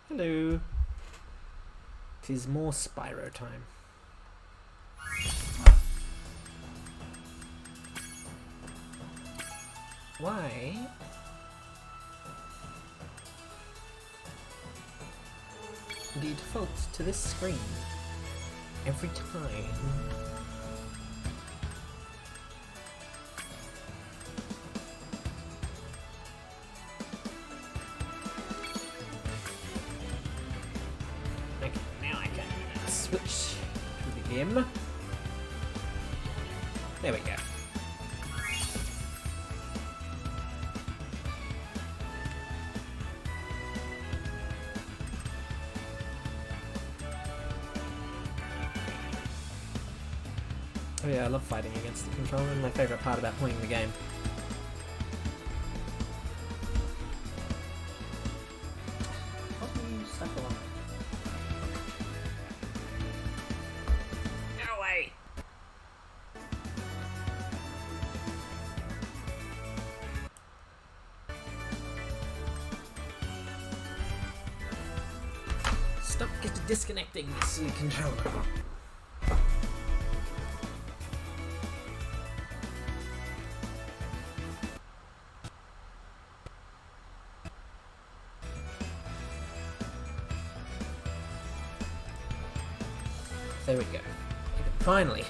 Hello. Tis more Spyro time. Why? Do you default to this screen every time? Okay, now I can switch to the game. There we go. Oh yeah, I love fighting against the controller, and my favourite part about playing the game. What are you stuck along? Get away! Stop disconnecting this silly controller. There we go. Finally.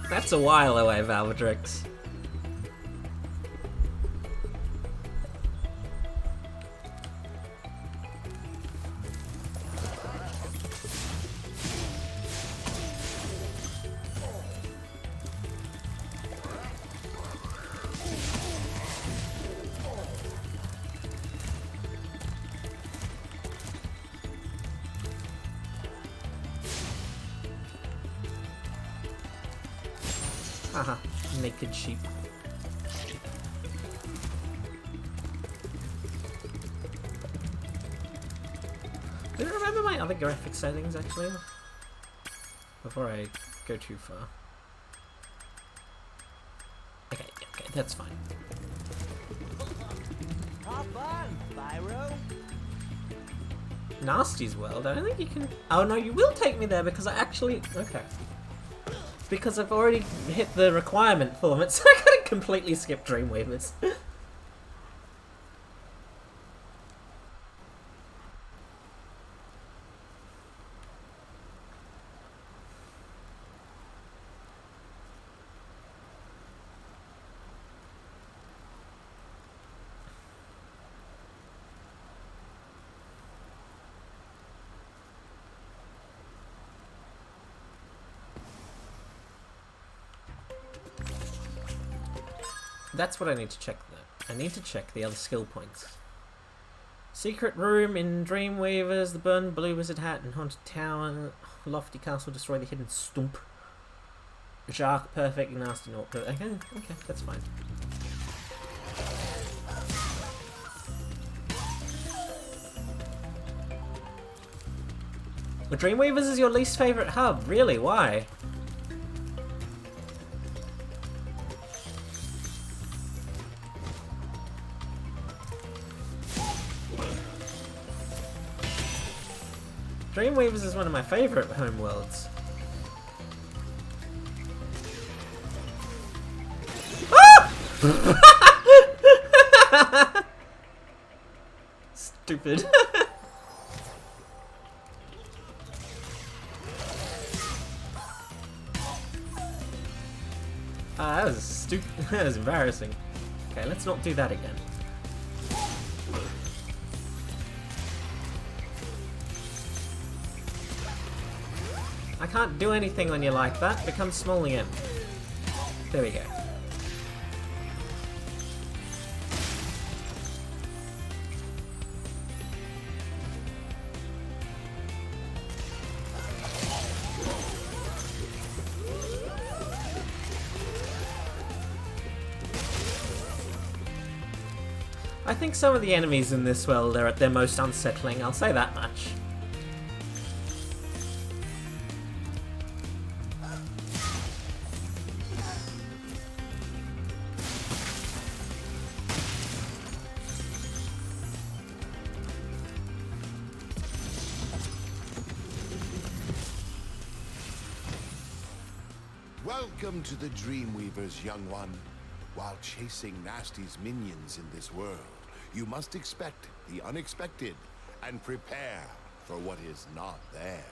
That's a while away, Valvedrix. Haha, naked sheep. Do you remember my other graphic settings actually? Before I go too far. Okay, that's fine. Hop on, Spyro. Nasty's World? I don't think you can... Oh no, you will take me there because I actually... Okay. Because I've already hit the requirement for it, so I gotta completely skip Dreamweavers. That's what I need to check though. I need to check the other skill points. Secret room in Dreamweavers, the burned blue wizard hat and haunted tower, lofty castle, destroy the hidden stump. Jacques, perfect, nasty, not perfect. Okay, that's fine. Well, Dreamweavers is your least favourite hub, really? Why? Dreamweavers is one of my favourite homeworlds. Ah! Stupid. That was stupid. That was embarrassing. Okay, let's not do that again. I can't do anything when you're like that. Become small again. There we go. I think some of the enemies in this world are at their most unsettling, I'll say that much. Welcome to the Dreamweavers, young one. While chasing Nasty's minions in this world, you must expect the unexpected and prepare for what is not there.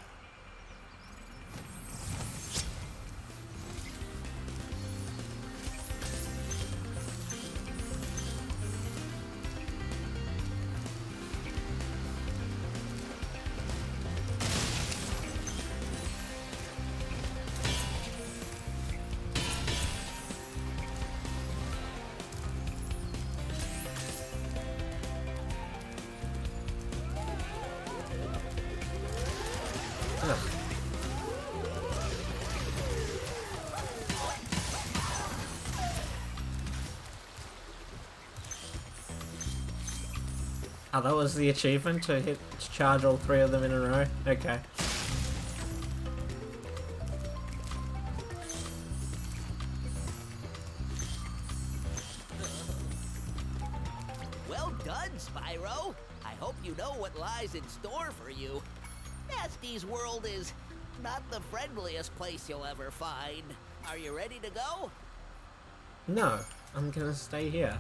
Oh, that was the achievement to charge all 3 of them in a row? Okay. Well done, Spyro. I hope you know what lies in store for you. Nasty's world is not the friendliest place you'll ever find. Are you ready to go? No, I'm gonna stay here.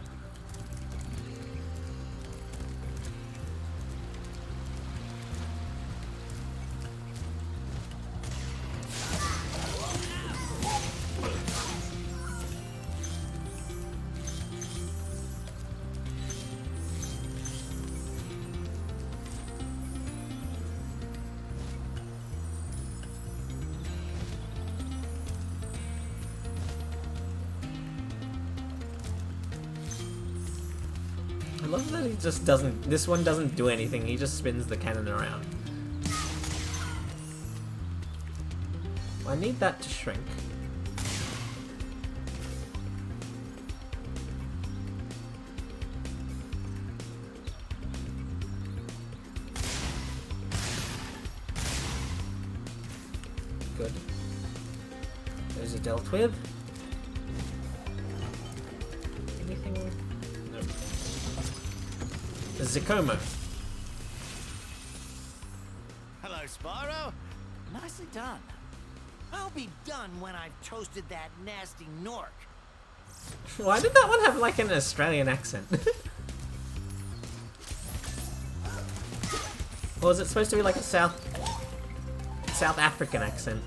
I love that he just doesn't... This one doesn't do anything, he just spins the cannon around. I need that to shrink. Good. Those are dealt with. Anything? No. Zikomo. Hello, Spyro. Nicely done. I'll be done when I've toasted that nasty Nork. Why did that one have like an Australian accent? Or was it supposed to be like a South African accent?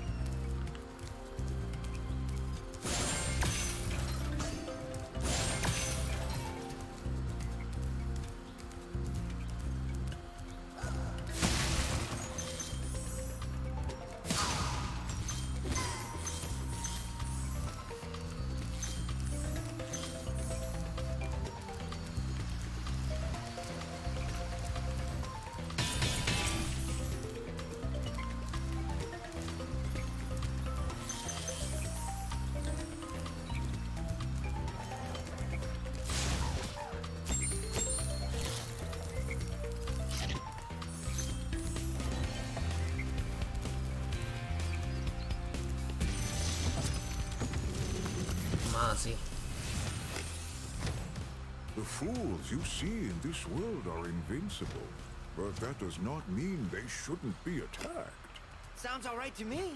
Mozzie. The fools you see in this world are invincible, but that does not mean they shouldn't be attacked. Sounds all right to me.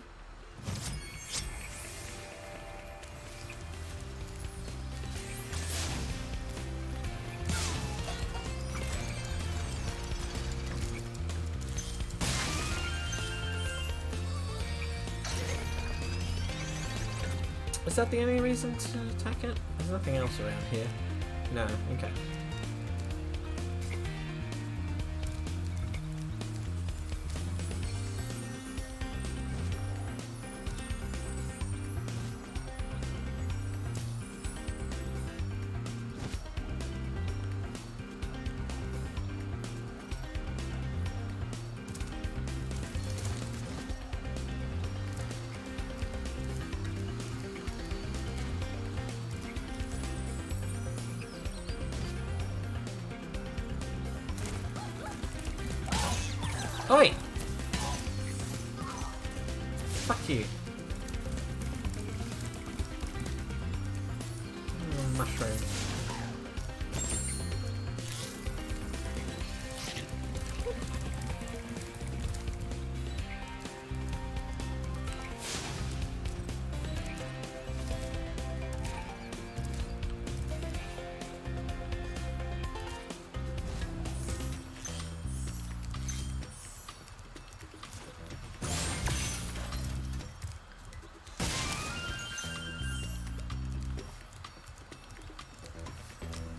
Is that the only reason to attack it? There's nothing else around here. No, okay. Oi! Fuck you. Mushroom.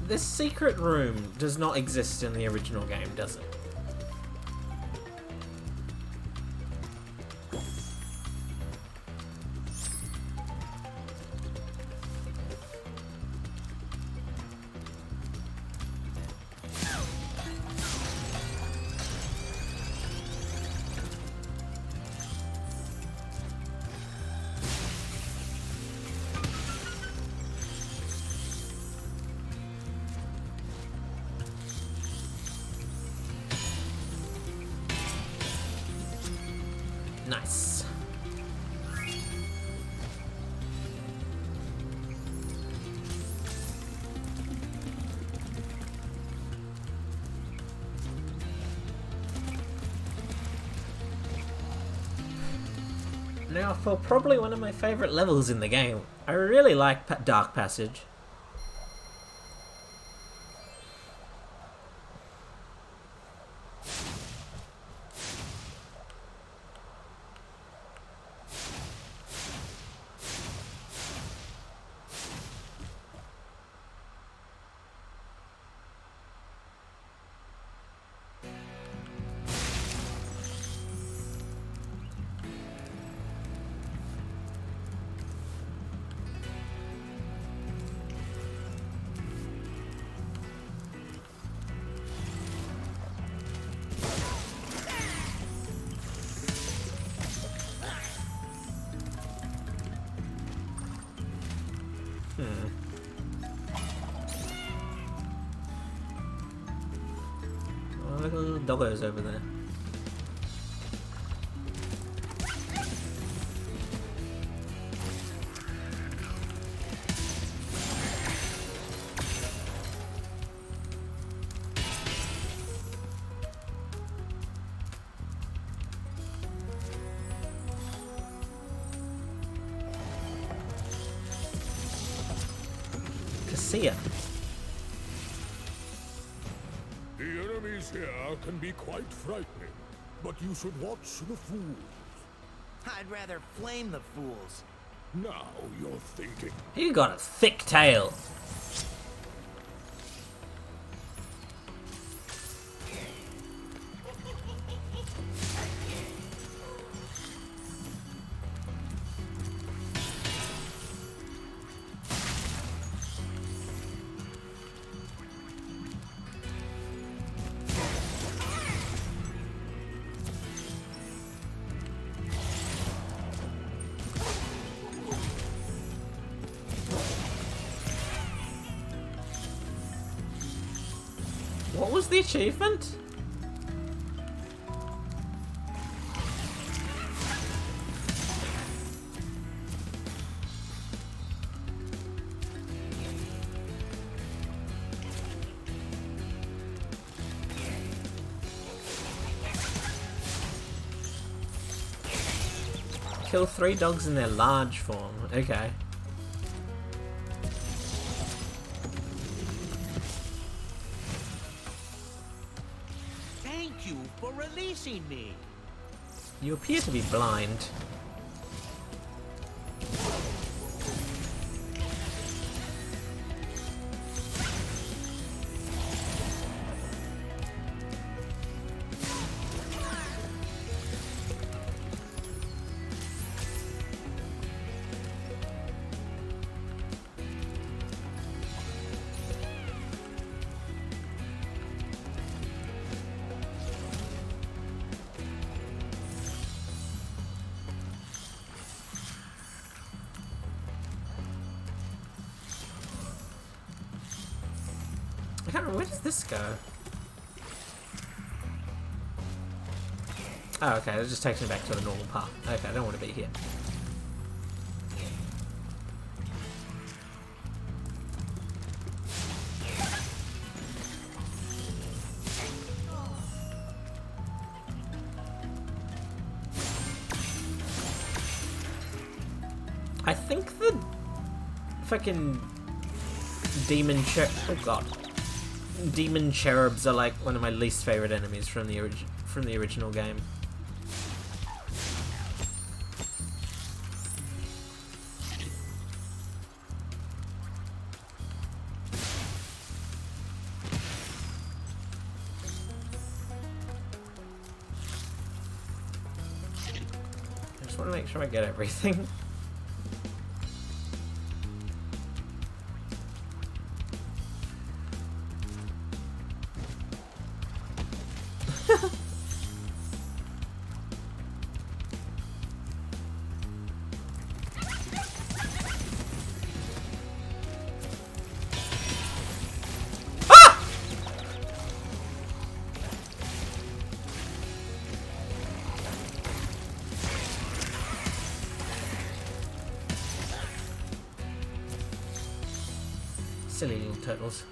This secret room does not exist in the original game, does it? Nice. Now for probably one of my favourite levels in the game. I really like Dark Passage. Oh, look at the little doggos over there. Cassia. The enemies here can be quite frightening, but you should watch the fools. I'd rather flame the fools. Now you're thinking. You got a thick tail. What was the achievement? Kill 3 dogs in their large form. Okay. Thank you for releasing me. You appear to be blind. I can't remember, where does this go? Oh, okay, it just takes me back to the normal path. Okay, I don't want to be here. I think the fucking demon oh god. Demon cherubs are like one of my least favorite enemies from the original game. just want to make sure I get everything. Silly little turtles.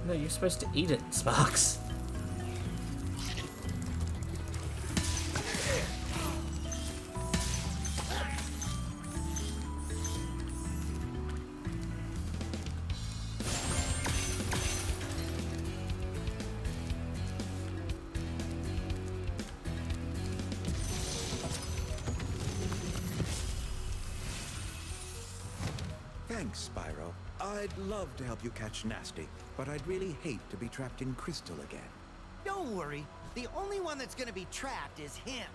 No, you're supposed to eat it, Sparks. Thanks, Spyro. I'd love to help you catch Nasty, but I'd really hate to be trapped in Crystal again. Don't worry. The only one that's gonna be trapped is him.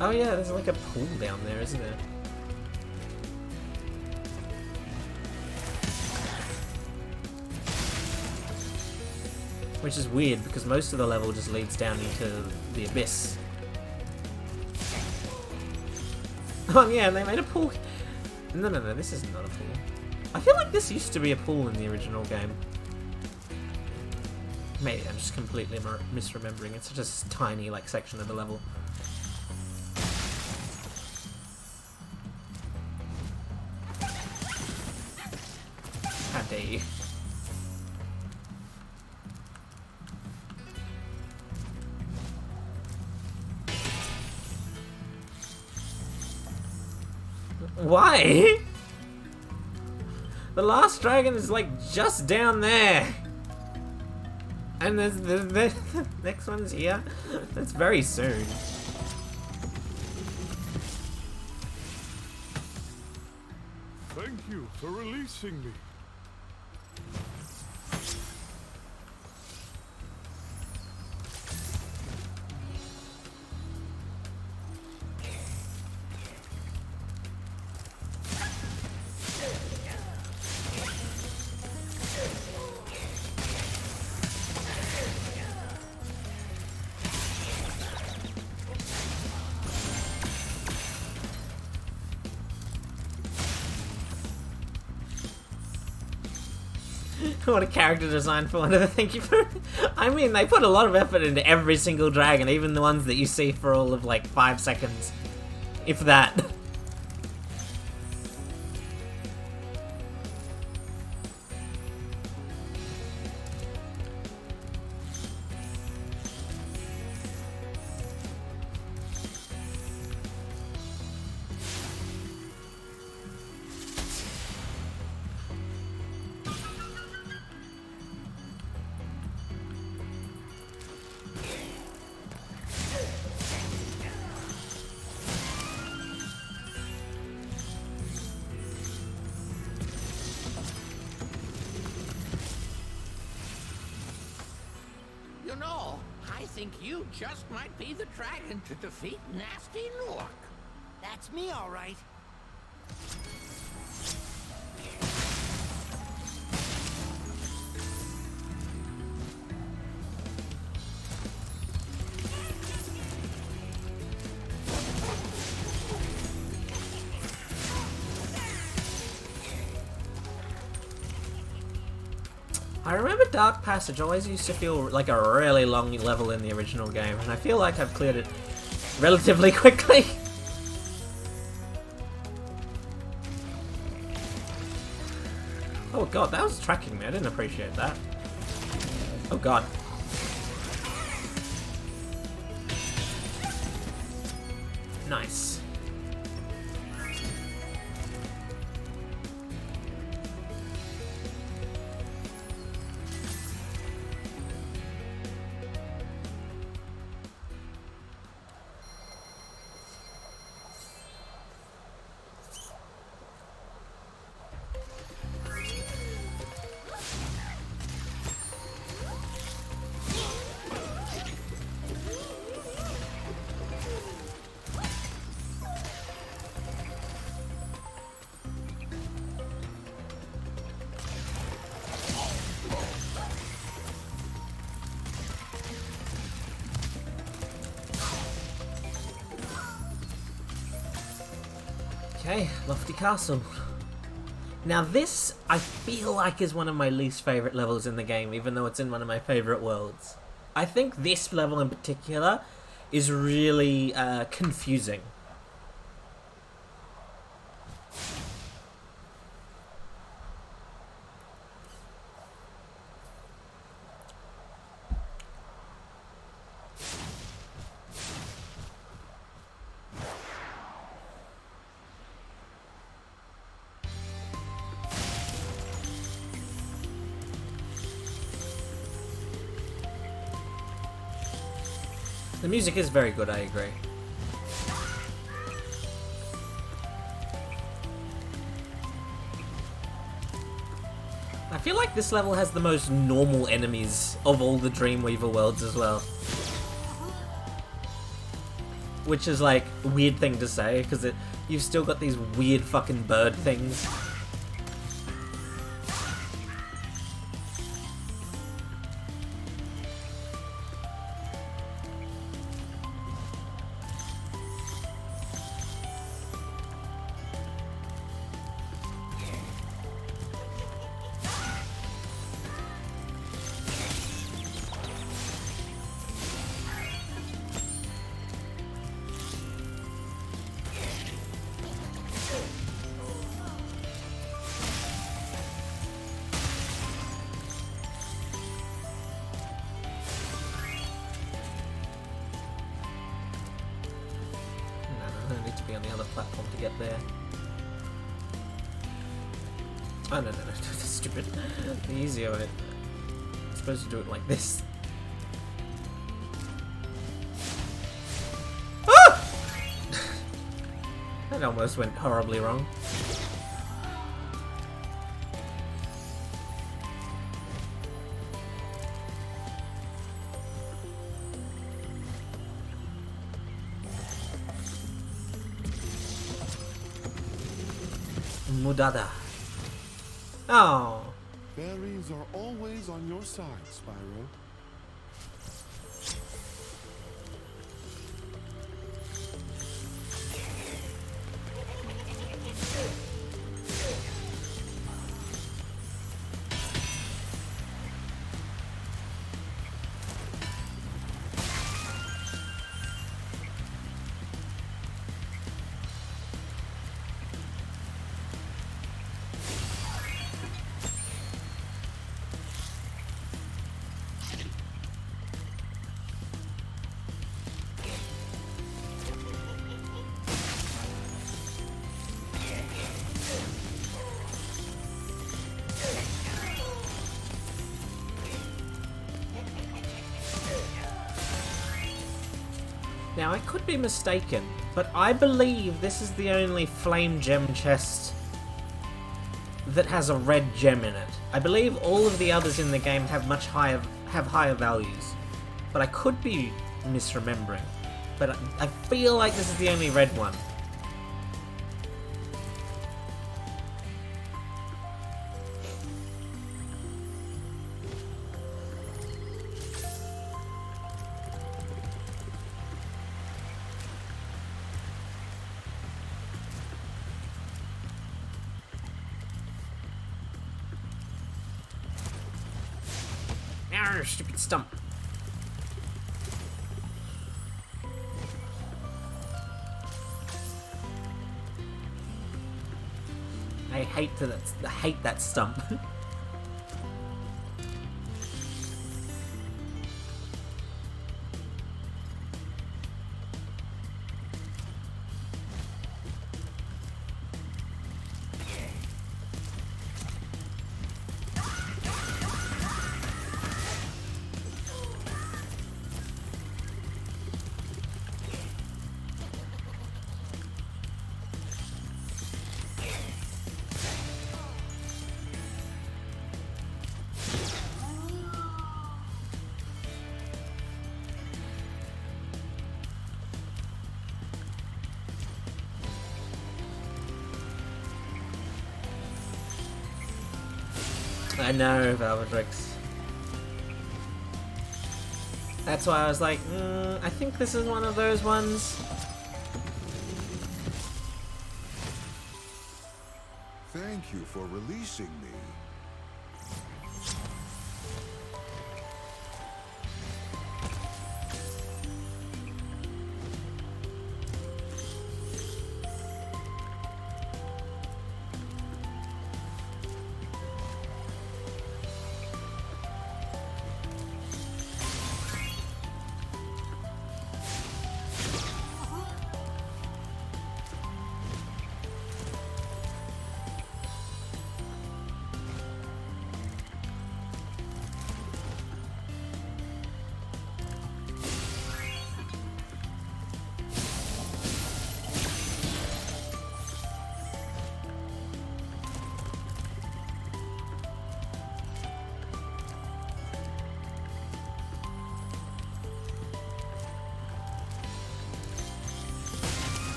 Oh yeah, there's like a pool down there, isn't there? Which is weird, because most of the level just leads down into the abyss. Oh yeah, they made a pool. No, this is not a pool. I feel like this used to be a pool in the original game. Maybe I'm just completely misremembering. It's just a tiny, like, section of the level. How dare you? Why? The last dragon is like just down there. And there's the next one's here. That's very soon. Thank you for releasing me. What a character design for one of the thank you for. I mean, they put a lot of effort into every single dragon, even the ones that you see for all of like 5 seconds, if that. You know, I think you just might be the dragon to defeat Nasty Nook. That's me, all right. I remember Dark Passage always used to feel like a really long level in the original game, and I feel like I've cleared it relatively quickly. Oh god, that was tracking me. I didn't appreciate that. Oh god. Nice. Okay, Lofty Castle. Now this, I feel like, is one of my least favourite levels in the game, even though it's in one of my favourite worlds. I think this level in particular is really confusing. The music is very good, I agree. I feel like this level has the most normal enemies of all the Dreamweaver worlds as well. Which is like a weird thing to say, because you've still got these weird fucking bird things. I need to be on the other platform to get there. Oh, no, that's stupid. The easier way. I'm supposed to do it like this. Ah! That almost went horribly wrong. Mudada. Oh. Fairies are always on your side, Spyro. Now, I could be mistaken, but I believe this is the only flame gem chest that has a red gem in it. I believe all of the others in the game have higher values, but I could be misremembering. But I feel like this is the only red one. Arr, stupid stump. I hate that stump. I know, Valvedrix. That's why I was like, I think this is one of those ones. Thank you for releasing me.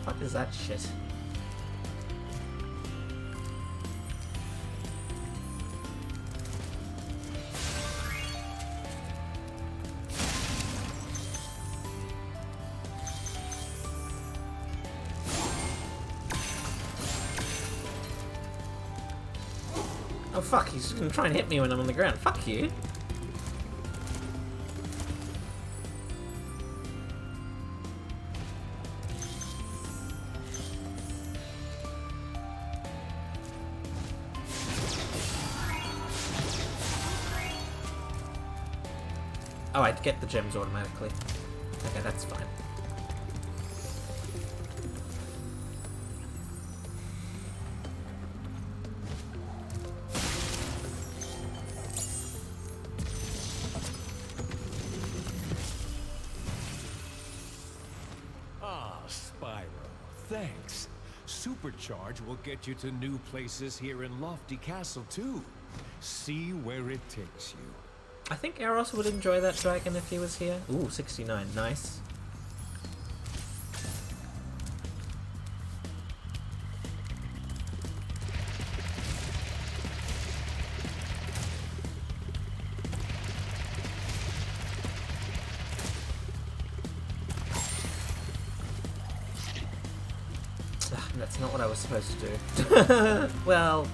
What is that shit? Oh fuck, he's gonna try and hit me when I'm on the ground. Fuck you. Oh, I'd get the gems automatically. Okay, that's fine. Ah, Spyro, thanks. Supercharge will get you to new places here in Lofty Castle, too. See where it takes you. I think Eros would enjoy that dragon if he was here. Ooh, 69, nice. That's not what I was supposed to do. Well...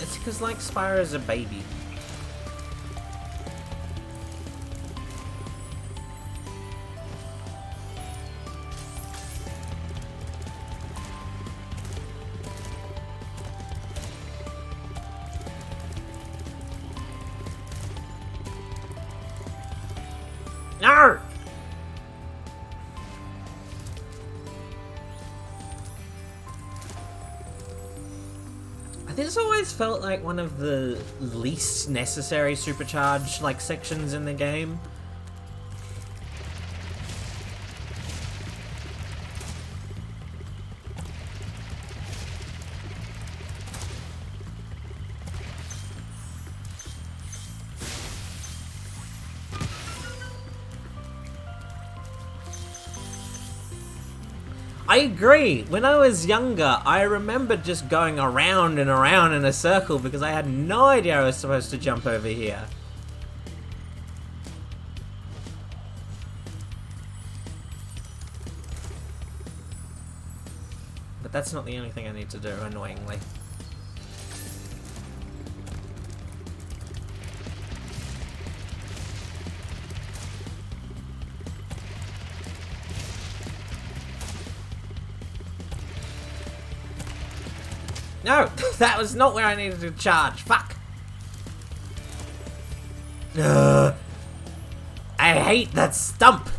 it's because, like, Spyro's a baby. No! This always felt like one of the least necessary supercharge like sections in the game. I agree. When I was younger, I remember just going around and around in a circle because I had no idea I was supposed to jump over here. But that's not the only thing I need to do, annoyingly. No! That was not where I needed to charge. Fuck! Ugh. I hate that stump!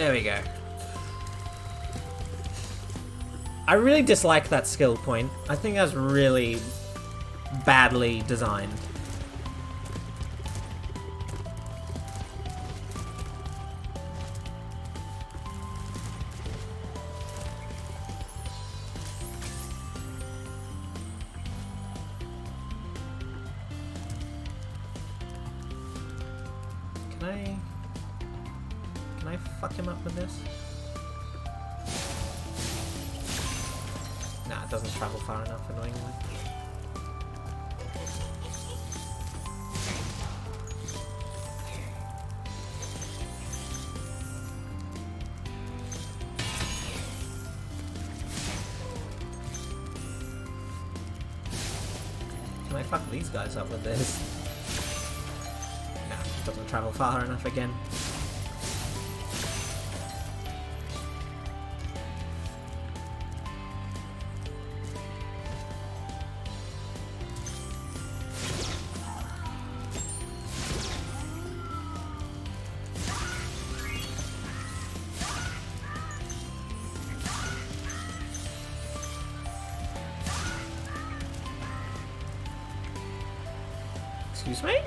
There we go. I really dislike that skill point. I think that's really badly designed. Can I fuck him up with this? Nah, it doesn't travel far enough, annoyingly. Can I fuck these guys up with this? Nah, it doesn't travel far enough again. Excuse me?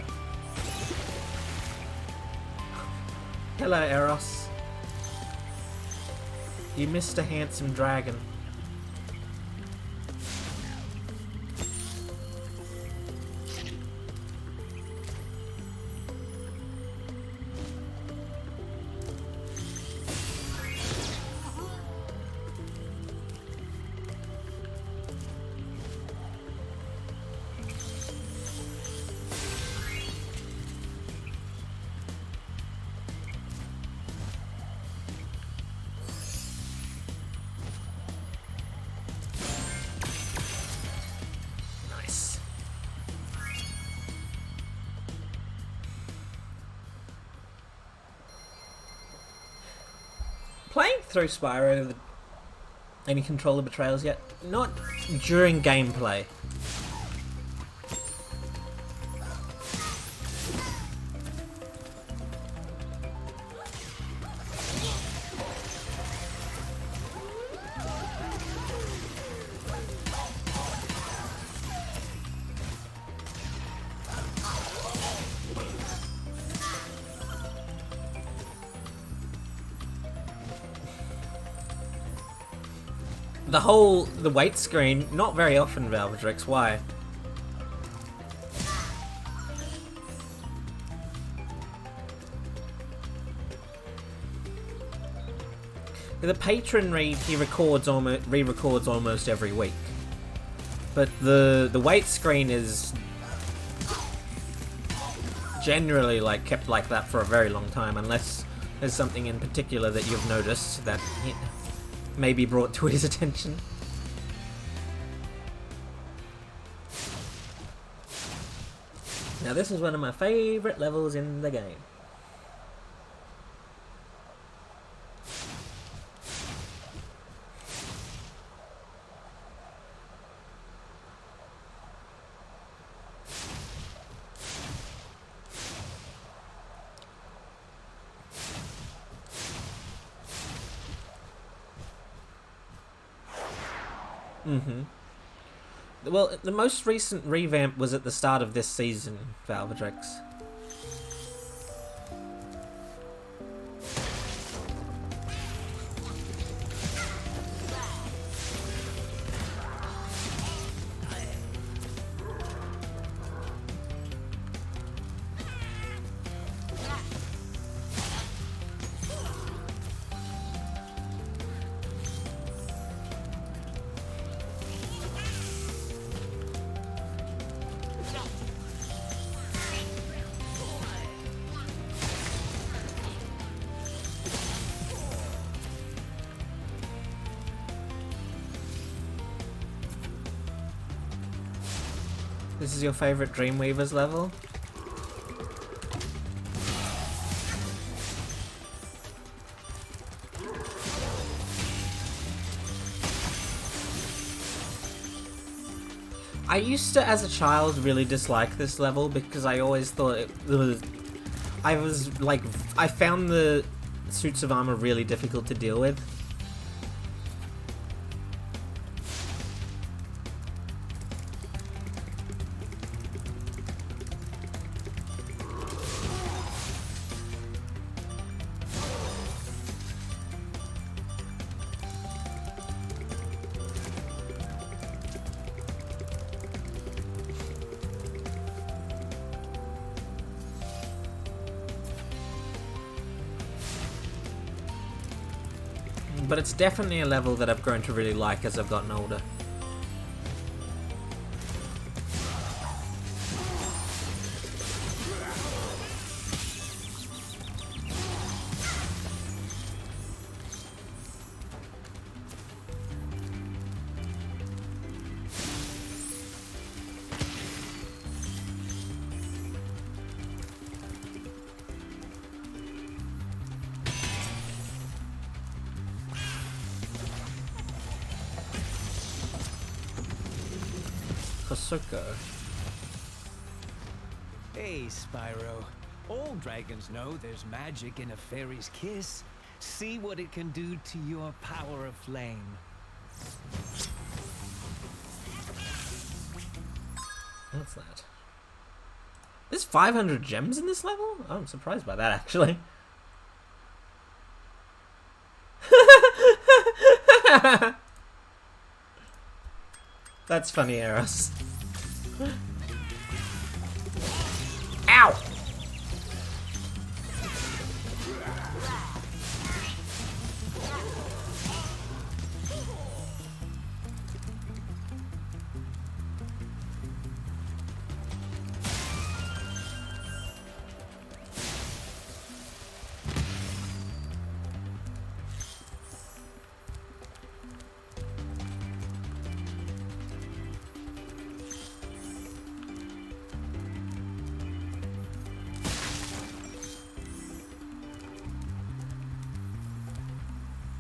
Hello, Eros. You missed a handsome dragon. Playing through Spyro, any controller betrayals yet? Not during gameplay. The wait screen, not very often, Valvedrix, why? The patron read he re-records almost every week, but the wait screen is generally like kept like that for a very long time, unless there's something in particular that you've noticed that may be brought to his attention. Now this is one of my favourite levels in the game. Well, the most recent revamp was at the start of this season, Valvedrix. This is your favourite Dreamweavers level? I used to, as a child, really dislike this level because I always thought it was... I found the suits of armor really difficult to deal with. But it's definitely a level that I've grown to really like as I've gotten older. Kosuko. Hey, Spyro. All dragons know there's magic in a fairy's kiss. See what it can do to your power of flame. What's that? There's 500 gems in this level? Oh, I'm surprised by that, actually. That's funny, Eros. Ow!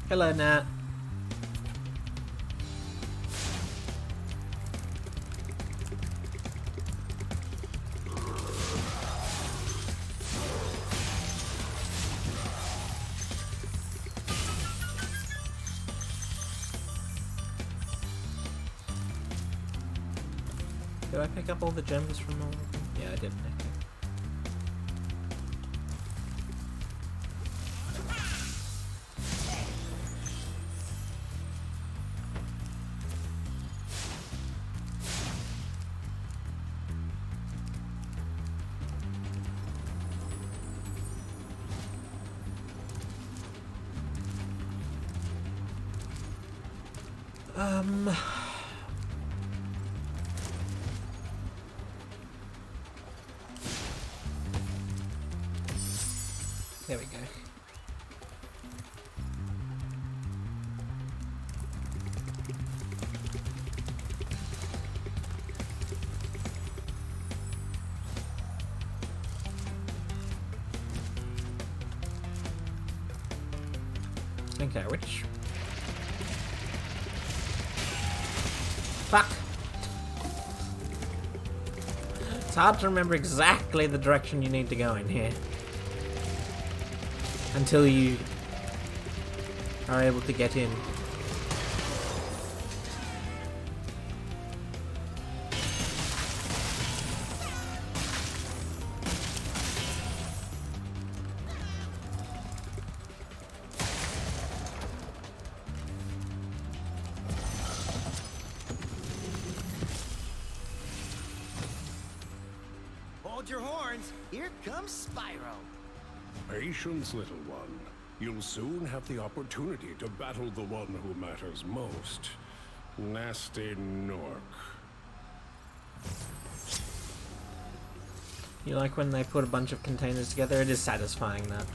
Hello, Nat. Did I pick up all the gems from all of them? Yeah, I did. Okay. There we go. Okay, which... Fuck! It's hard to remember exactly the direction you need to go in here. Until you are able to get in. Hold your horns. Here comes Spyro. Patience, little one. You'll soon have the opportunity to battle the one who matters most. Nasty Nork. You like when they put a bunch of containers together? It is satisfying, that.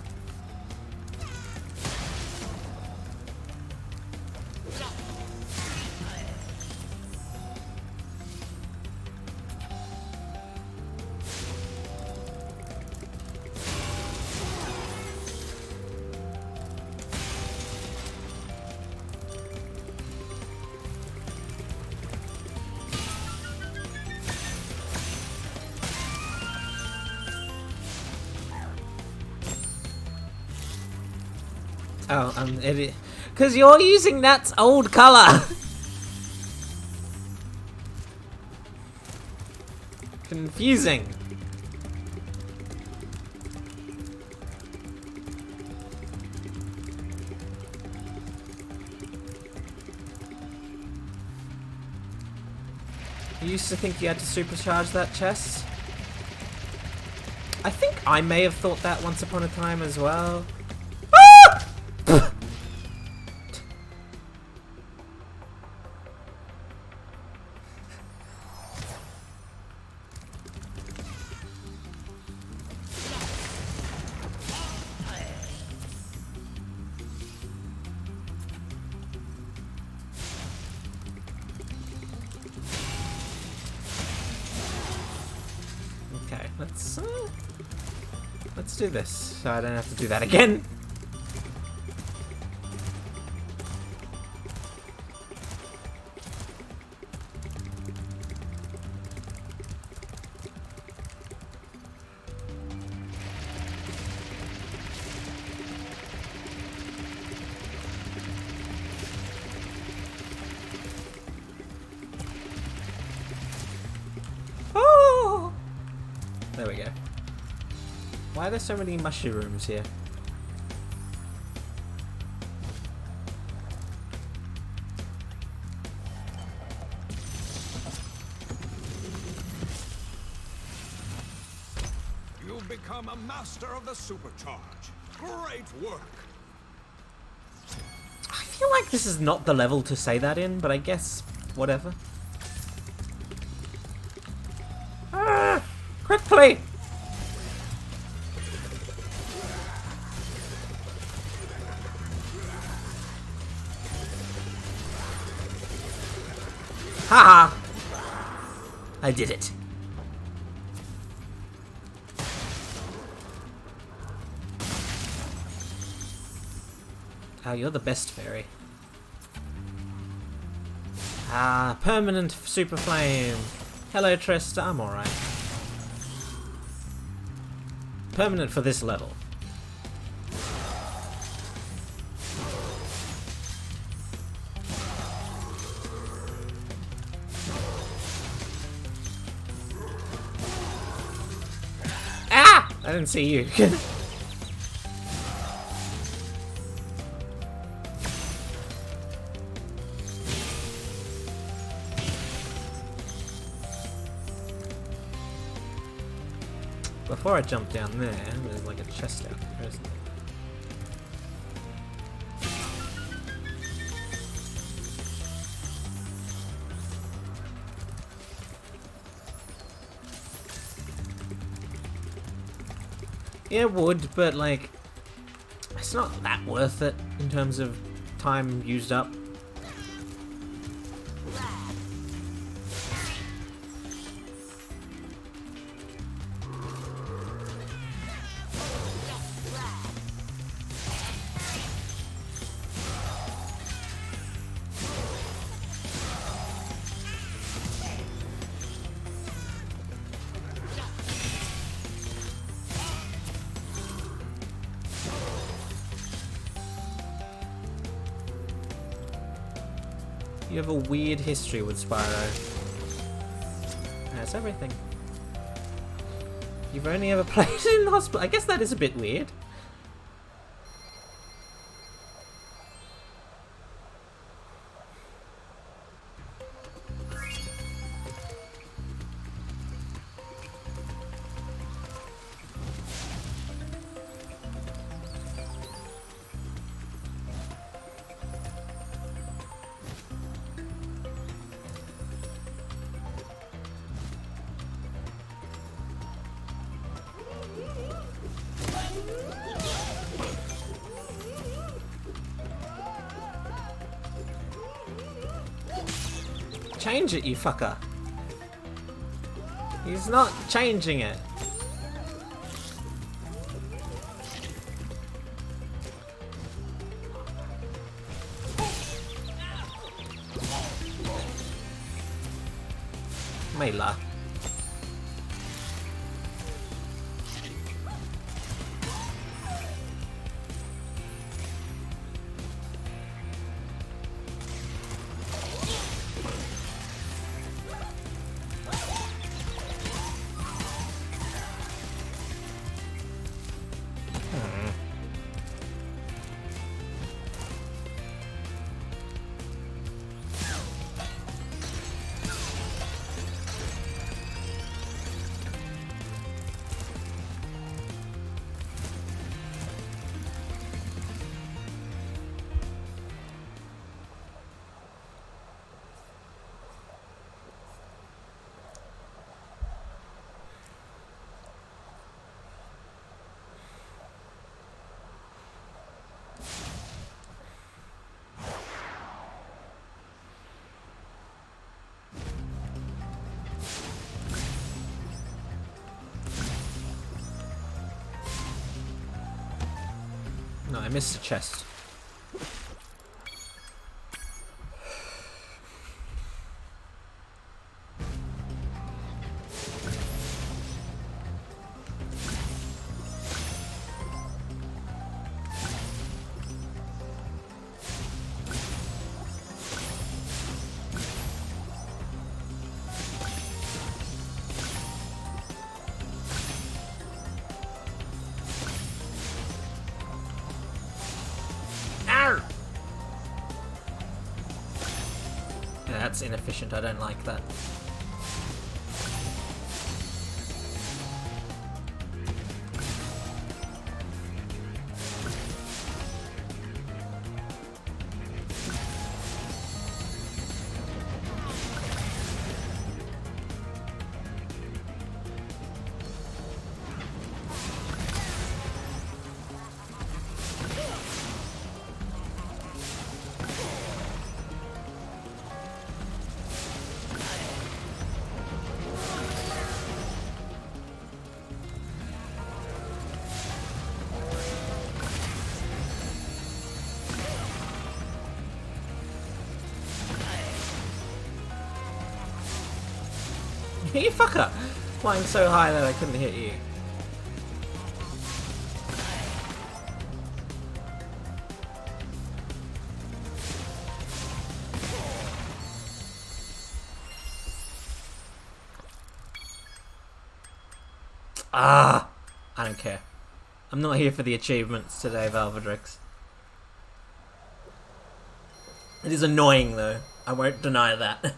Oh, edit. Because you're using Nat's old color. Confusing. You used to think you had to supercharge that chest? I think I may have thought that once upon a time as well. Ah! Okay, let's do this so I don't have to do that again. Oh! There we go. Why are there so many mushrooms here? You've become a master of the supercharge. Great work. I feel like this is not the level to say that in, but I guess whatever. Ah! Quickly! Haha! I did it. Oh, you're the best fairy. Ah, permanent super flame. Hello, Trista. I'm alright. Permanent for this level. Ah! I didn't see you. Before I jump down there, there's like a chest out there, isn't there? Yeah, it would, but like, it's not that worth it in terms of time used up. You have a weird history with Spyro. That's everything. You've only ever played in the hospital. I guess that is a bit weird. Change it, you fucker. He's not changing it. Mela. No, I missed a chest. That's inefficient, I don't like that. You fucker! Flying so high that I couldn't hit you. Ah! I don't care. I'm not here for the achievements today, Valvedrix. It is annoying though. I won't deny that.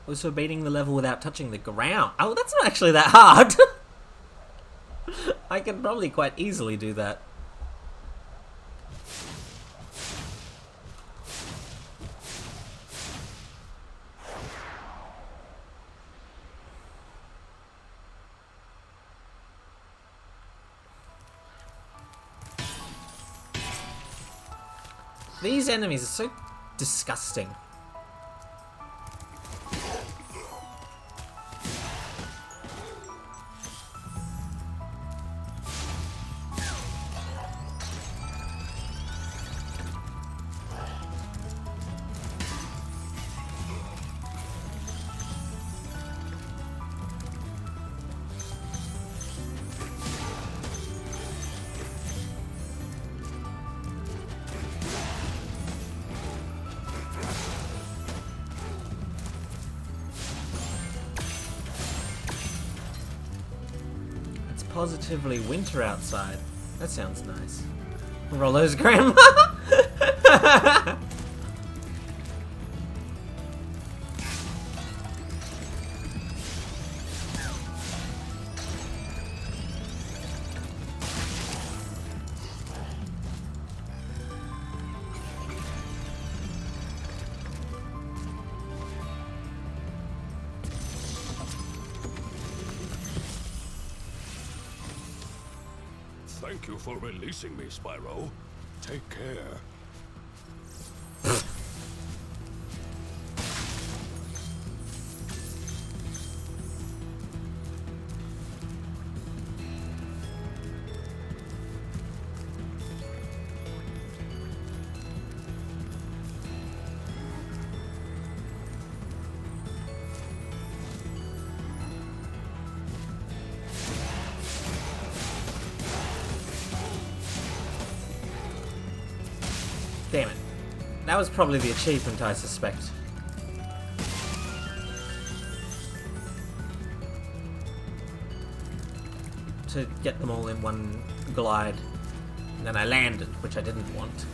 Also beating the level without touching the ground. Oh, that's not actually that hard. I can probably quite easily do that. These enemies are so disgusting. Positively winter outside. That sounds nice. Rollo's grandma. Thank you for releasing me, Spyro. Take care. Damn it. That was probably the achievement, I suspect. To get them all in one glide. And then I landed, which I didn't want.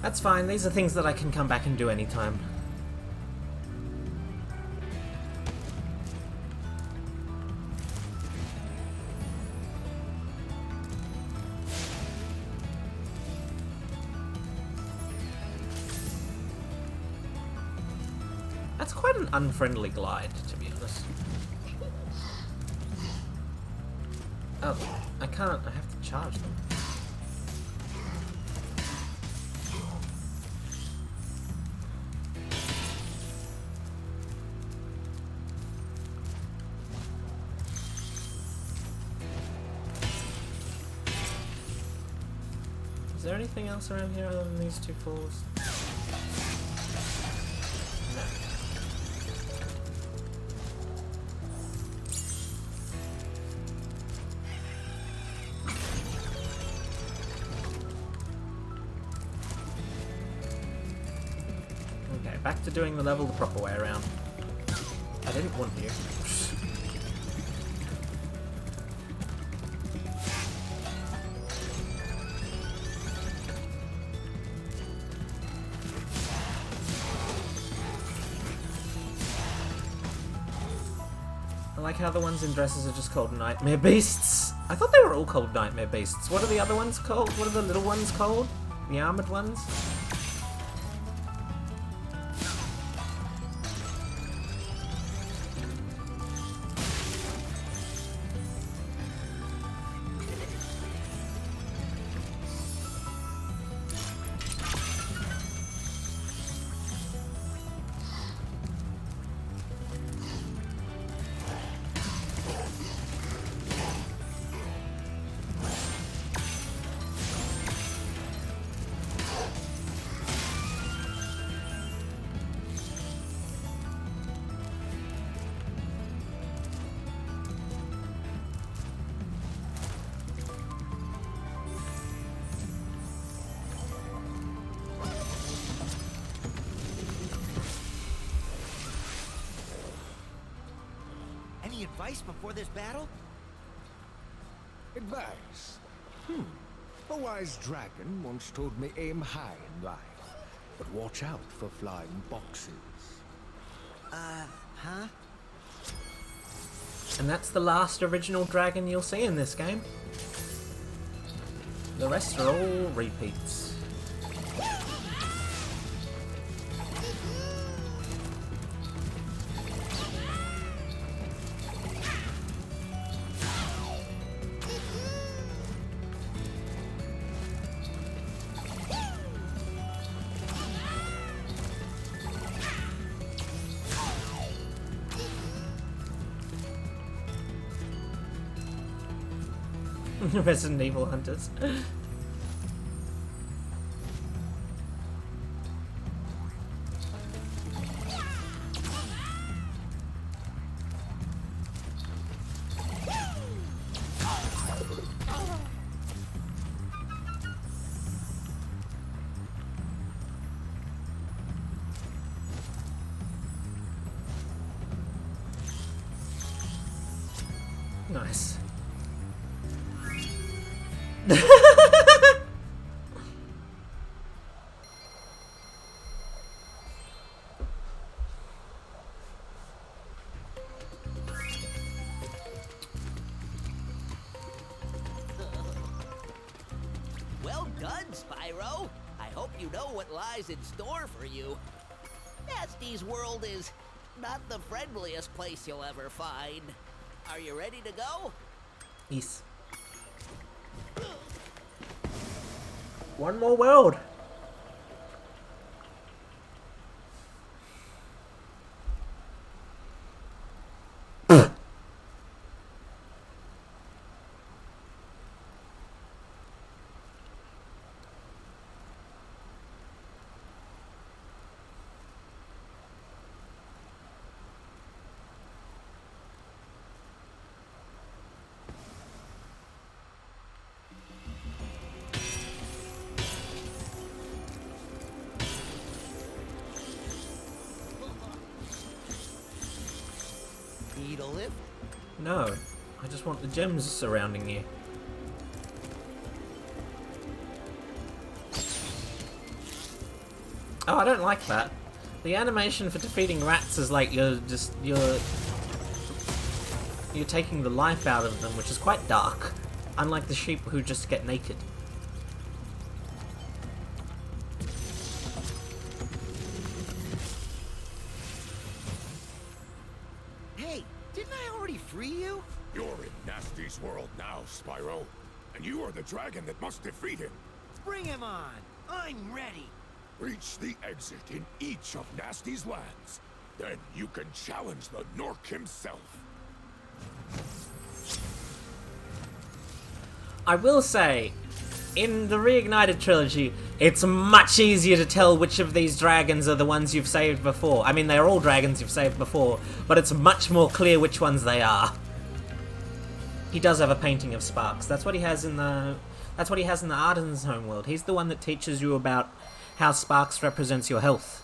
That's fine, these are things that I can come back and do anytime. That's quite an unfriendly glide, to be honest. Oh, I can't, I have to charge them. Is there anything else around here other than these two floors? No. Okay, back to doing the level the proper way around. I didn't want you. I like how the ones in dresses are just called nightmare beasts. I thought they were all called nightmare beasts. What are the other ones called? What are the little ones called? The armored ones? Any advice before this battle? Advice? A wise dragon once told me aim high in life, but watch out for flying boxes. Huh? And that's the last original dragon you'll see in this game. The rest are all repeats. Resident Evil hunters. Nice. Well done, Spyro. I hope you know what lies in store for you. Nasty's world is not the friendliest place you'll ever find. Are you ready to go? Yes. One more world. Need a lift? No, I just want the gems surrounding you. Oh, I don't like that. The animation for defeating rats is like you're taking the life out of them, which is quite dark. Unlike the sheep who just get naked. Hey, didn't I already free you? You're in Nasty's world now, Spyro. And you are the dragon that must defeat him. Bring him on. I'm ready. Reach the exit in each of Nasty's lands. Then you can challenge the Nork himself. I will say, in the Reignited Trilogy, it's much easier to tell which of these dragons are the ones you've saved before. I mean, they're all dragons you've saved before, but it's much more clear which ones they are. He does have a painting of Sparks. That's what he has in the Arden's homeworld. He's the one that teaches you about how Sparks represents your health.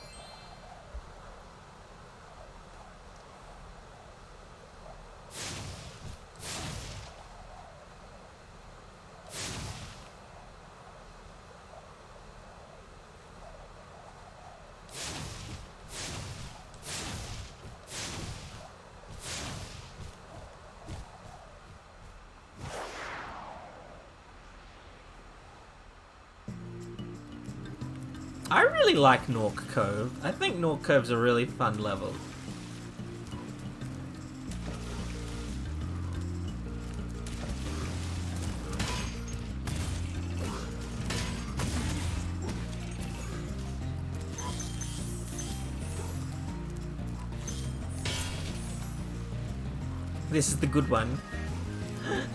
I really like Nork Cove. I think Nork Cove's a really fun level. This is the good one.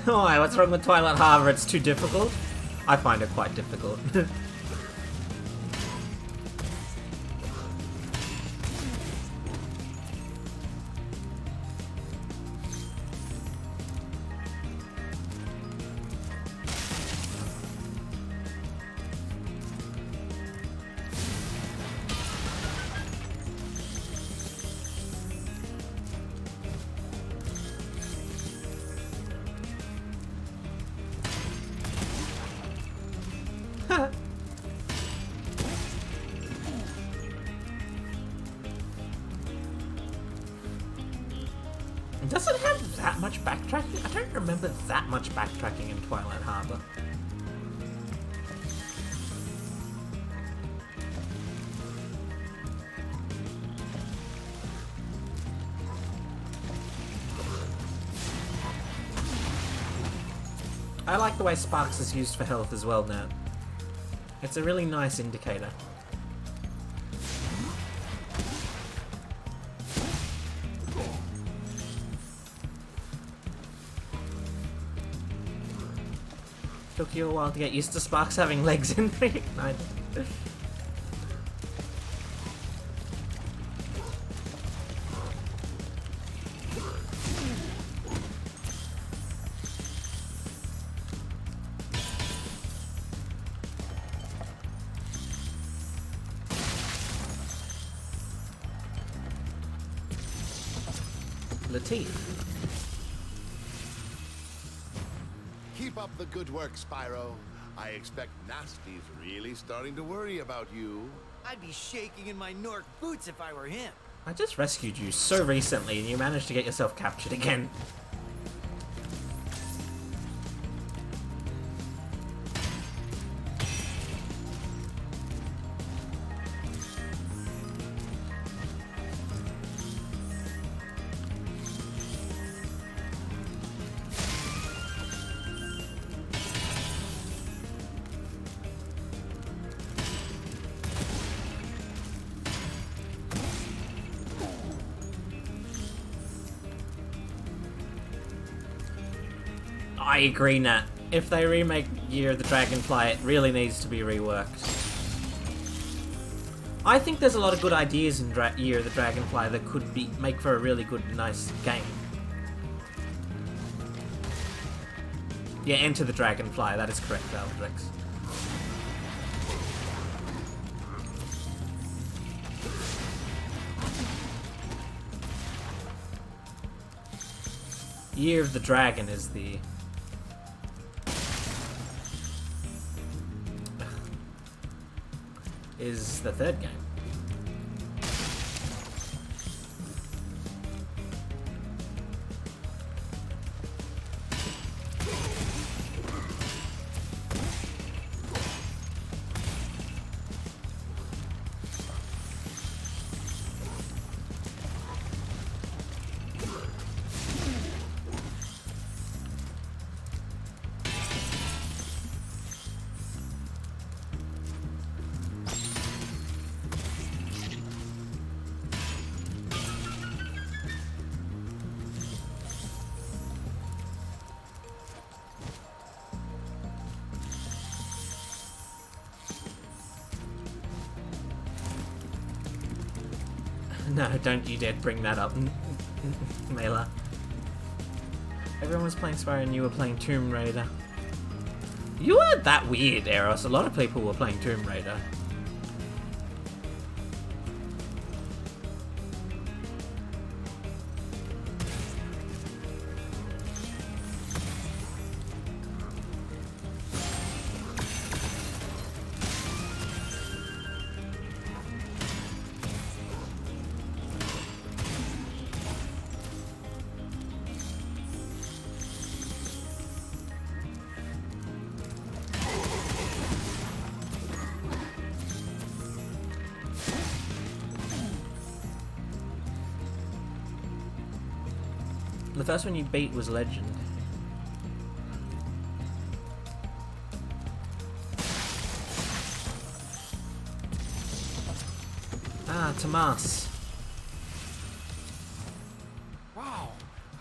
Oh, what's wrong with Twilight Harbor? It's too difficult? I find it quite difficult. Does it have that much backtracking? I don't remember that much backtracking in Twilight Harbor. I like the way Sparks is used for health as well now. It's a really nice indicator. Took you a while to get used to Sparks having legs in Reignited. Latif. Keep up the good work, Spyro. I expect Nasty's really starting to worry about you. I'd be shaking in my Nork boots if I were him. I just rescued you so recently and you managed to get yourself captured again. I agree, Nat. If they remake Year of the Dragonfly, it really needs to be reworked. I think there's a lot of good ideas in Year of the Dragonfly that could make for a really good, nice game. Yeah, Enter the Dragonfly, that is correct, Aldrix. Year of the Dragon is the... is the third game. No, don't you dare bring that up, Mela. Everyone was playing Spyro and you were playing Tomb Raider. You weren't that weird, Eros. A lot of people were playing Tomb Raider. The first one you beat was Legend. Ah, Tomas. Wow,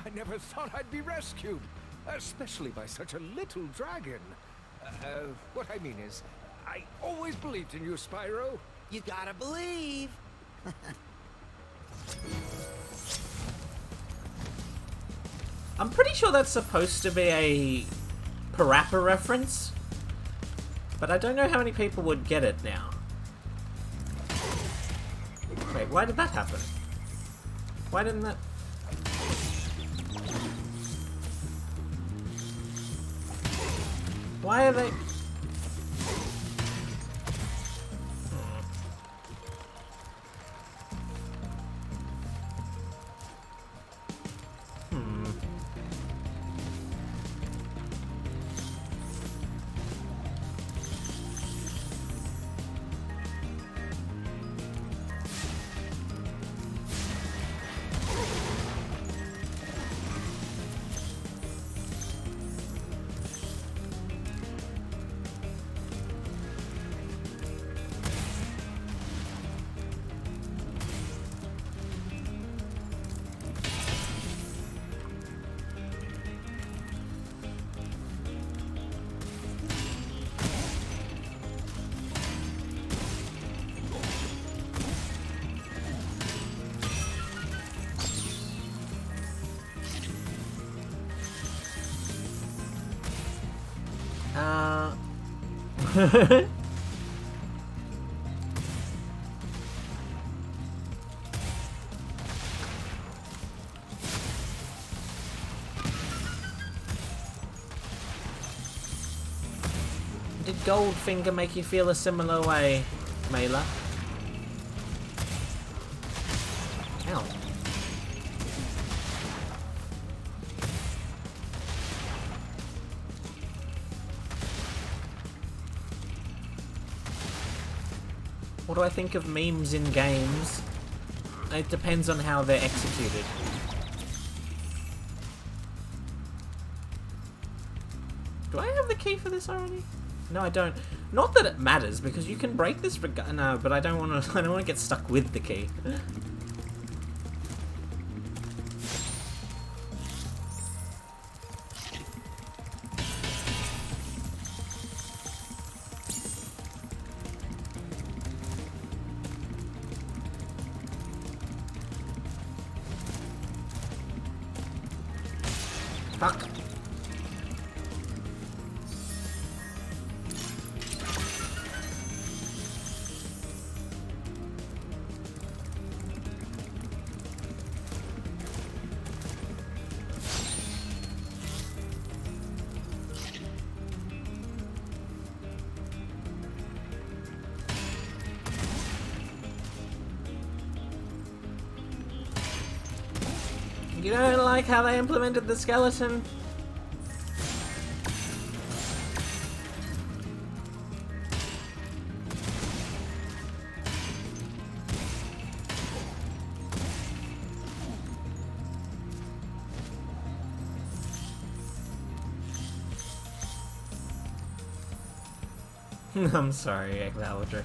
I never thought I'd be rescued, especially by such a little dragon. What I mean is, I always believed in you, Spyro. You gotta believe. I'm pretty sure that's supposed to be a Parappa reference, but I don't know how many people would get it now. Wait, why did that happen? Why didn't that... Why are they... Did Goldfinger make you feel a similar way, Mela? Ow. What do I think of memes in games? It depends on how they're executed. Do I have the key for this already? No, I don't. Not that it matters, because you can break this no, but I don't want to. I don't want to get stuck with the key. Fuck. You don't like how they implemented the skeleton? I'm sorry, Valadrix.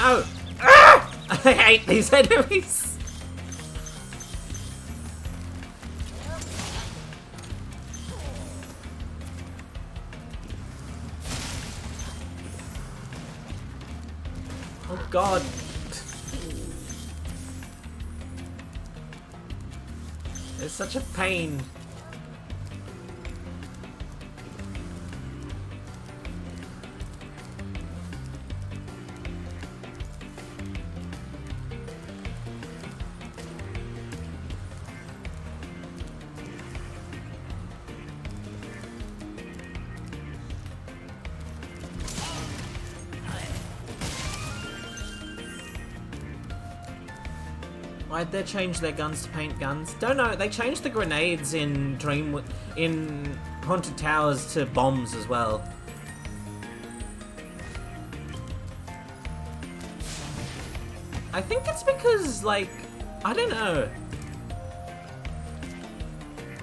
No! Ah! I hate these enemies! Oh god. It's such a pain. Why'd they change their guns to paint guns? Don't know. They changed the grenades in in Haunted Towers to bombs as well. I think it's because, like, I don't know.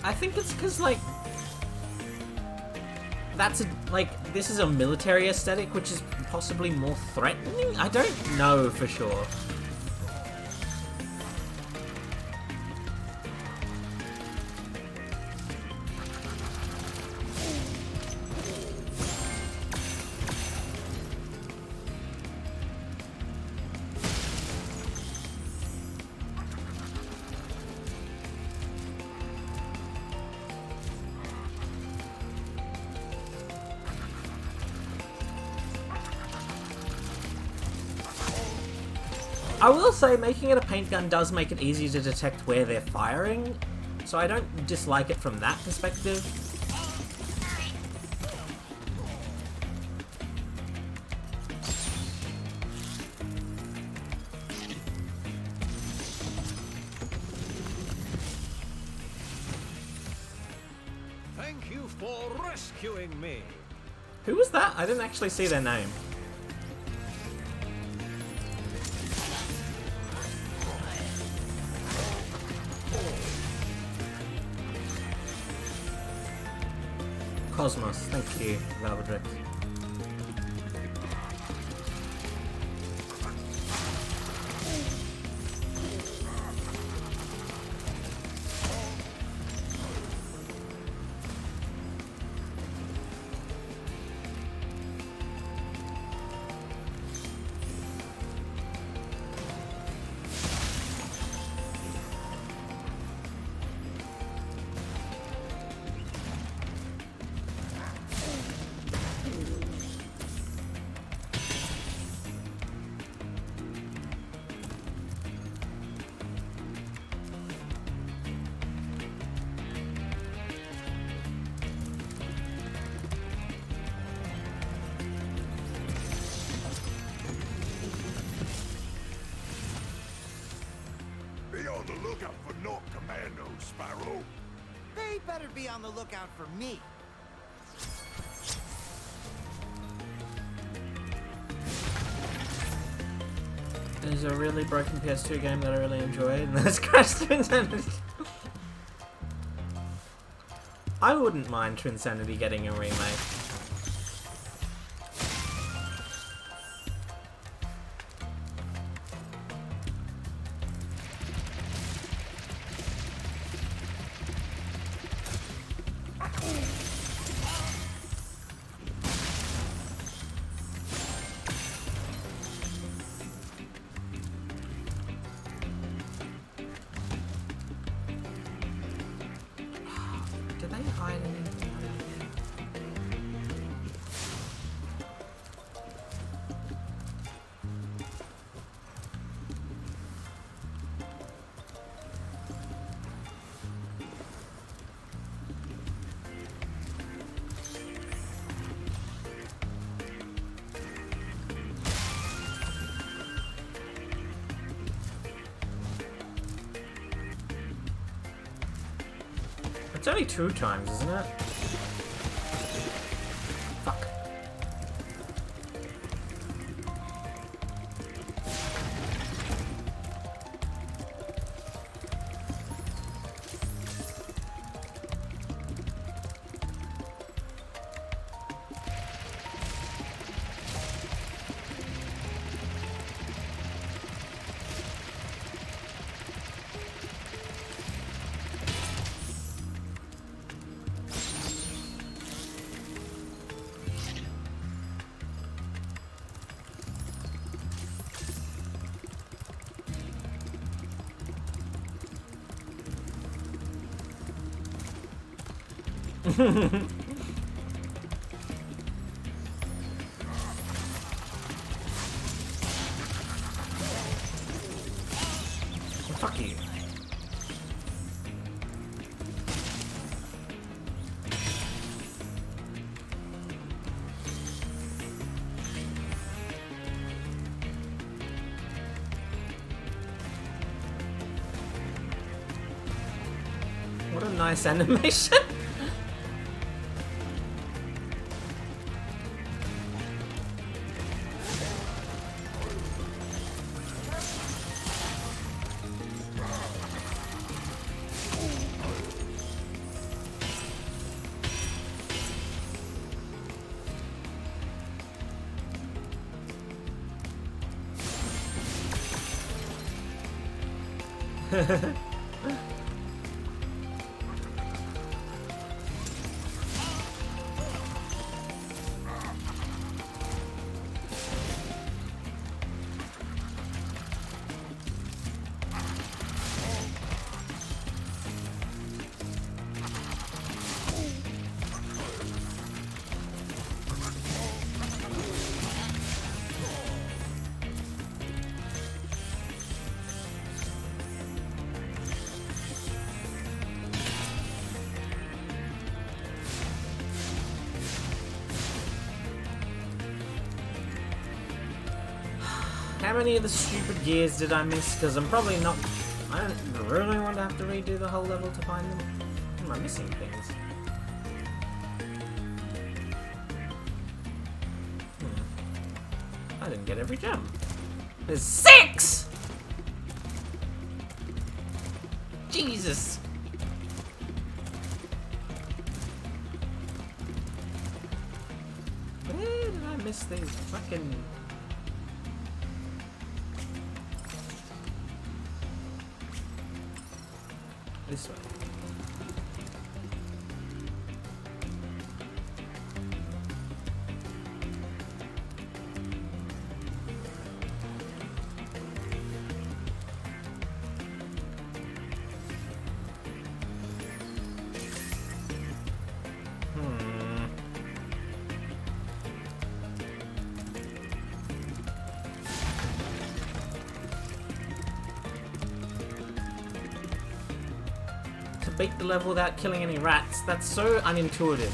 I think it's because, like, that's this is a military aesthetic, which is possibly more threatening? I don't know for sure. I will say, making it a paint gun does make it easier to detect where they're firing, so I don't dislike it from that perspective. Thank you for rescuing me. Who was that? I didn't actually see their name. Cosmos, thank you, Valvedrick. Be on the lookout for North Commandos, Spyro. They better be on the lookout for me. There's a really broken PS2 game that I really enjoyed, and that's Crash Twinsanity. I wouldn't mind Twinsanity getting a remake. Did they hide anything out here? It's only 2 times, isn't it? Fuck. Fuck you. What a nice animation. How many of the stupid gears did I miss? Because I'm probably not... I don't really want to have to redo the whole level to find them. Am I missing things? I didn't get every gem. There's 6! Jesus! Where did I miss these fucking... This way. Beat the level without killing any rats. That's so unintuitive.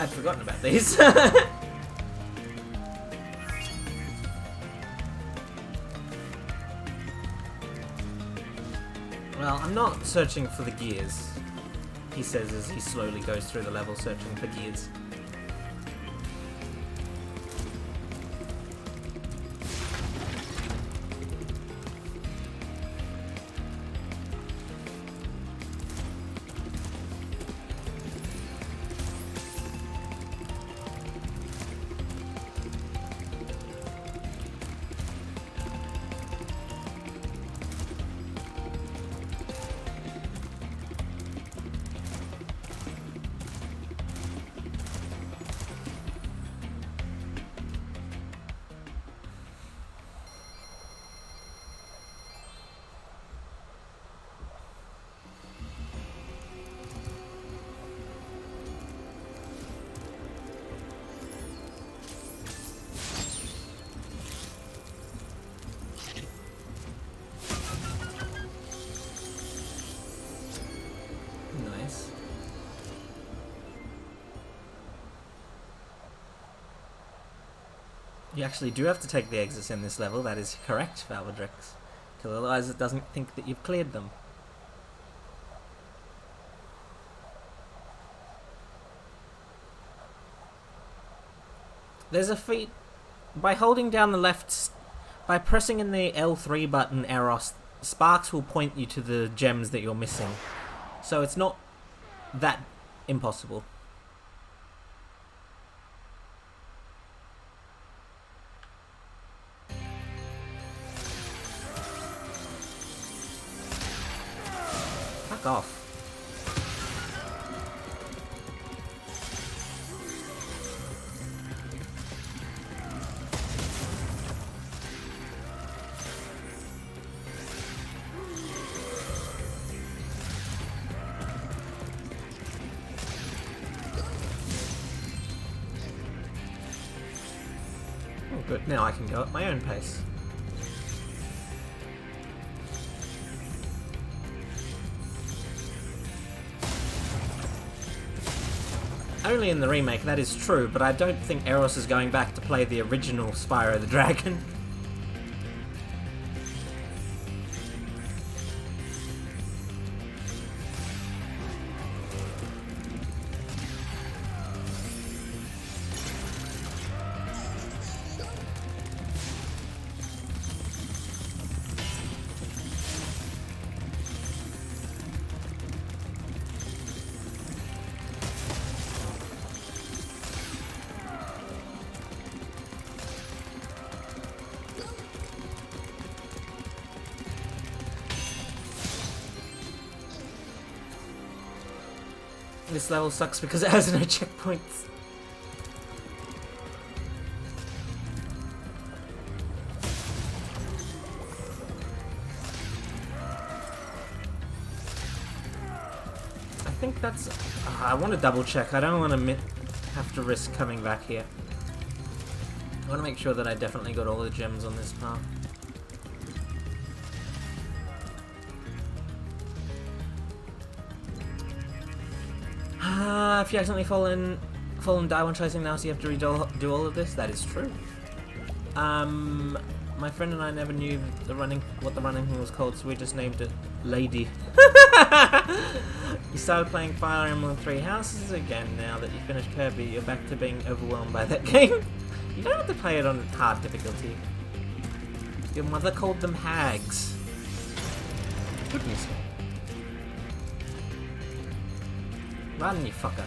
I'd forgotten about these. Well, I'm not searching for the gears, he says as he slowly goes through the level searching for gears. You actually do have to take the exits in this level, that is correct, Valvedrix. Because otherwise it doesn't think that you've cleared them. There's a feat, by holding down the left, by pressing in the L3 button, Eros, sparks will point you to the gems that you're missing. So it's not that impossible. Fuck off. Good, now I can go at my own pace. Only in the remake, that is true, but I don't think Eros is going back to play the original Spyro the Dragon. This level sucks because it has no checkpoints. I think that's... I want to double check. I don't want to have to risk coming back here. I want to make sure that I definitely got all the gems on this path. If you accidentally fall and die when chasing now, so you have to do all of this. That is true. My friend and I never knew what the running thing was called, so we just named it Lady. You started playing Fire Emblem Three Houses again now that you finished Kirby. You're back to being overwhelmed by that game. You don't have to play it on hard difficulty. Your mother called them hags. Goodness me. Run, you fucker.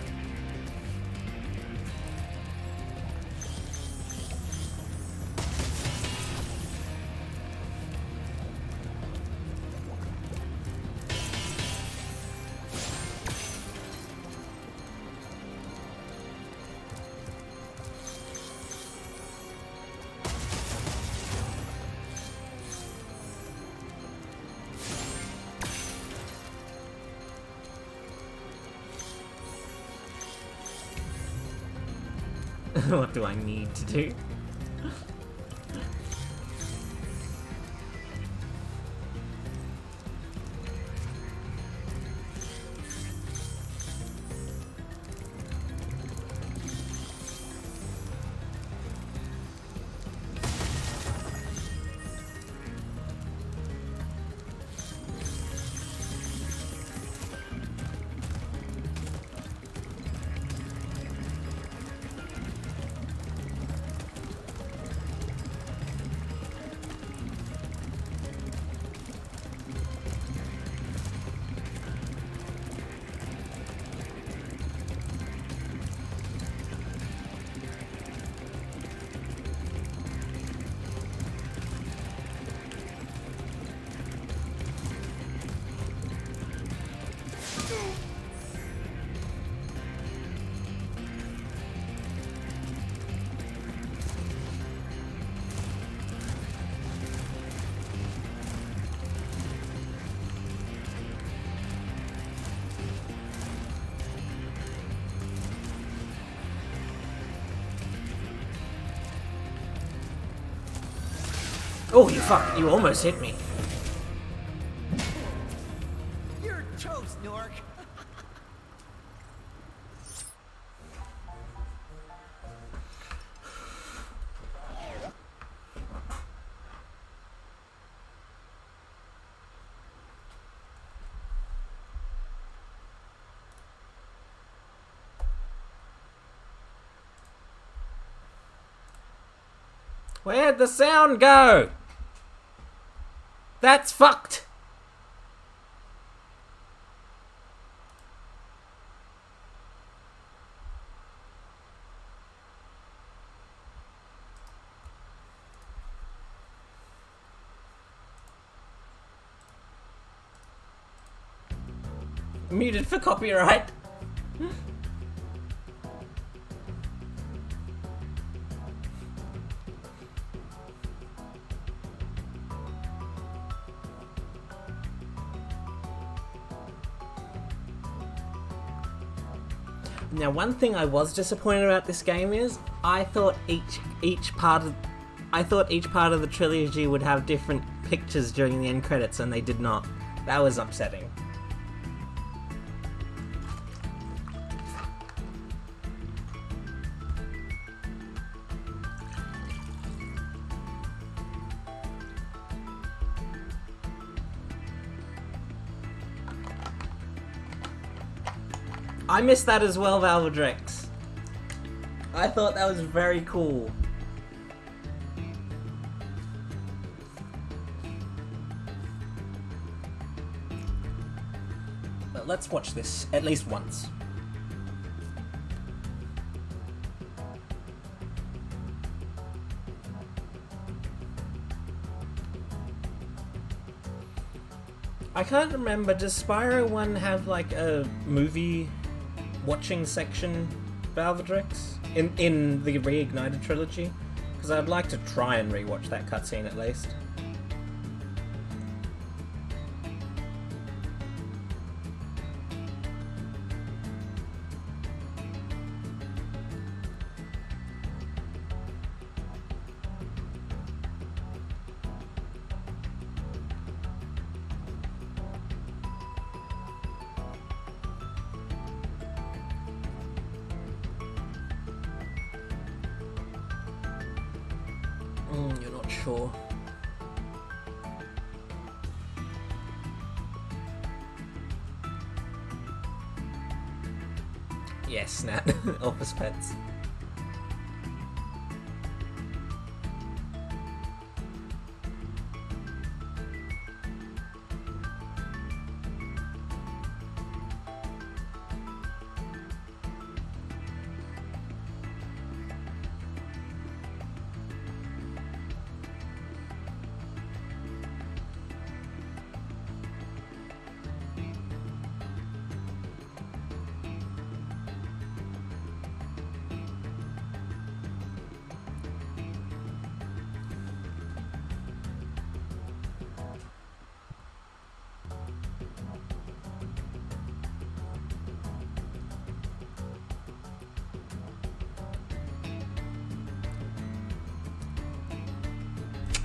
What do I need to do? Oh, you fuck! You almost hit me. You're toast, Nork. Where'd the sound go? That's fucked! Muted for copyright. Now, one thing I was disappointed about this game is I thought each part of I thought each part of the trilogy would have different pictures during the end credits, and they did not. That was upsetting. I missed that as well, Valvedrex. I thought that was very cool. But let's watch this at least once. I can't remember, does Spyro 1 have like a movie watching section, Valvedrex, in the Reignited trilogy? Because I'd like to try and rewatch that cutscene at least. You're not sure. Yes, Nat. Office pets.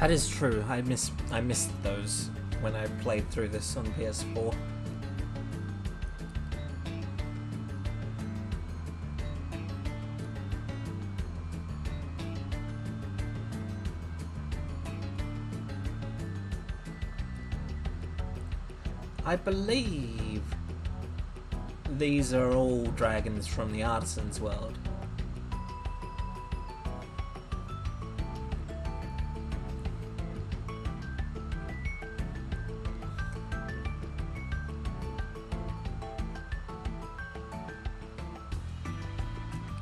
That is true. I missed those when I played through this on PS4. I believe these are all dragons from the Artisan's World.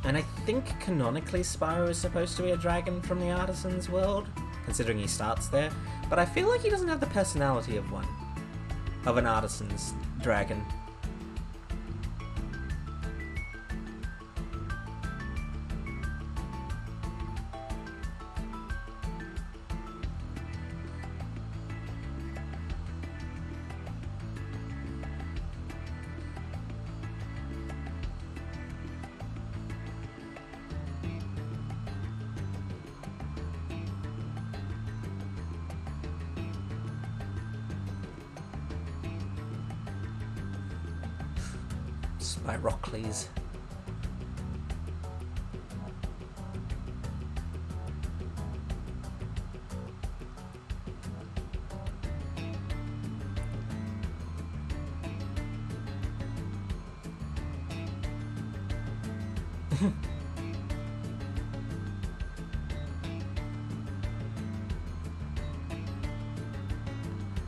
And I think canonically Spyro is supposed to be a dragon from the Artisan's World, considering he starts there, but I feel like he doesn't have the personality of one. Of an Artisan's dragon. Spyrocles.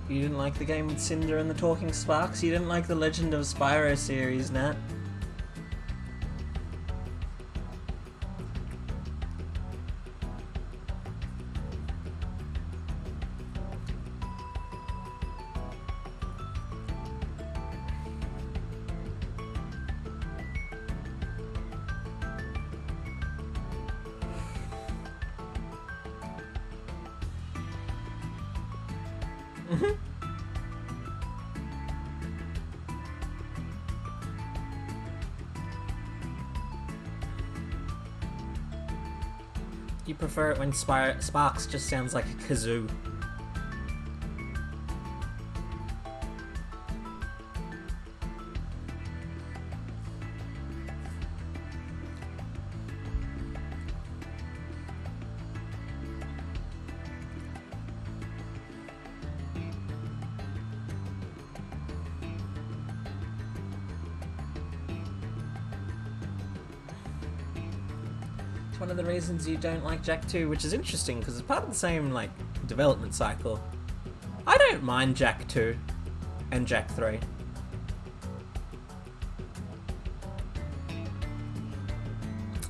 You didn't like the game with Cinder and the Talking Sparks? You didn't like the Legend of Spyro series, Nat? You prefer it when Sparks just sounds like a kazoo. One of the reasons you don't like Jak 2, which is interesting because it's part of the same like development cycle. I don't mind Jak 2 and Jak 3.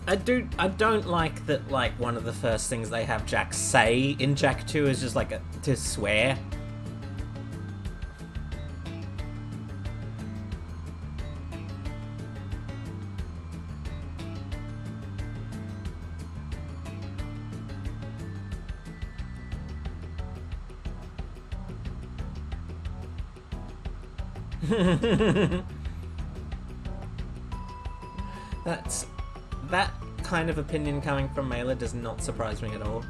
I don't like that like one of the first things they have Jak say in Jak 2 is just like to swear. That kind of opinion coming from Mela does not surprise me at all.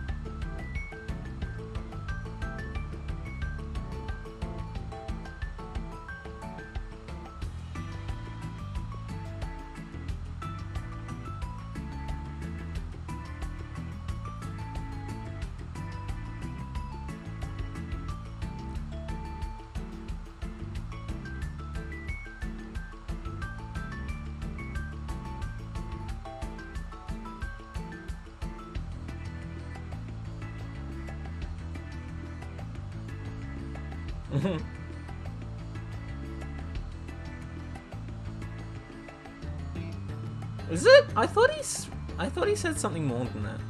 Is it? I thought he said something more than that.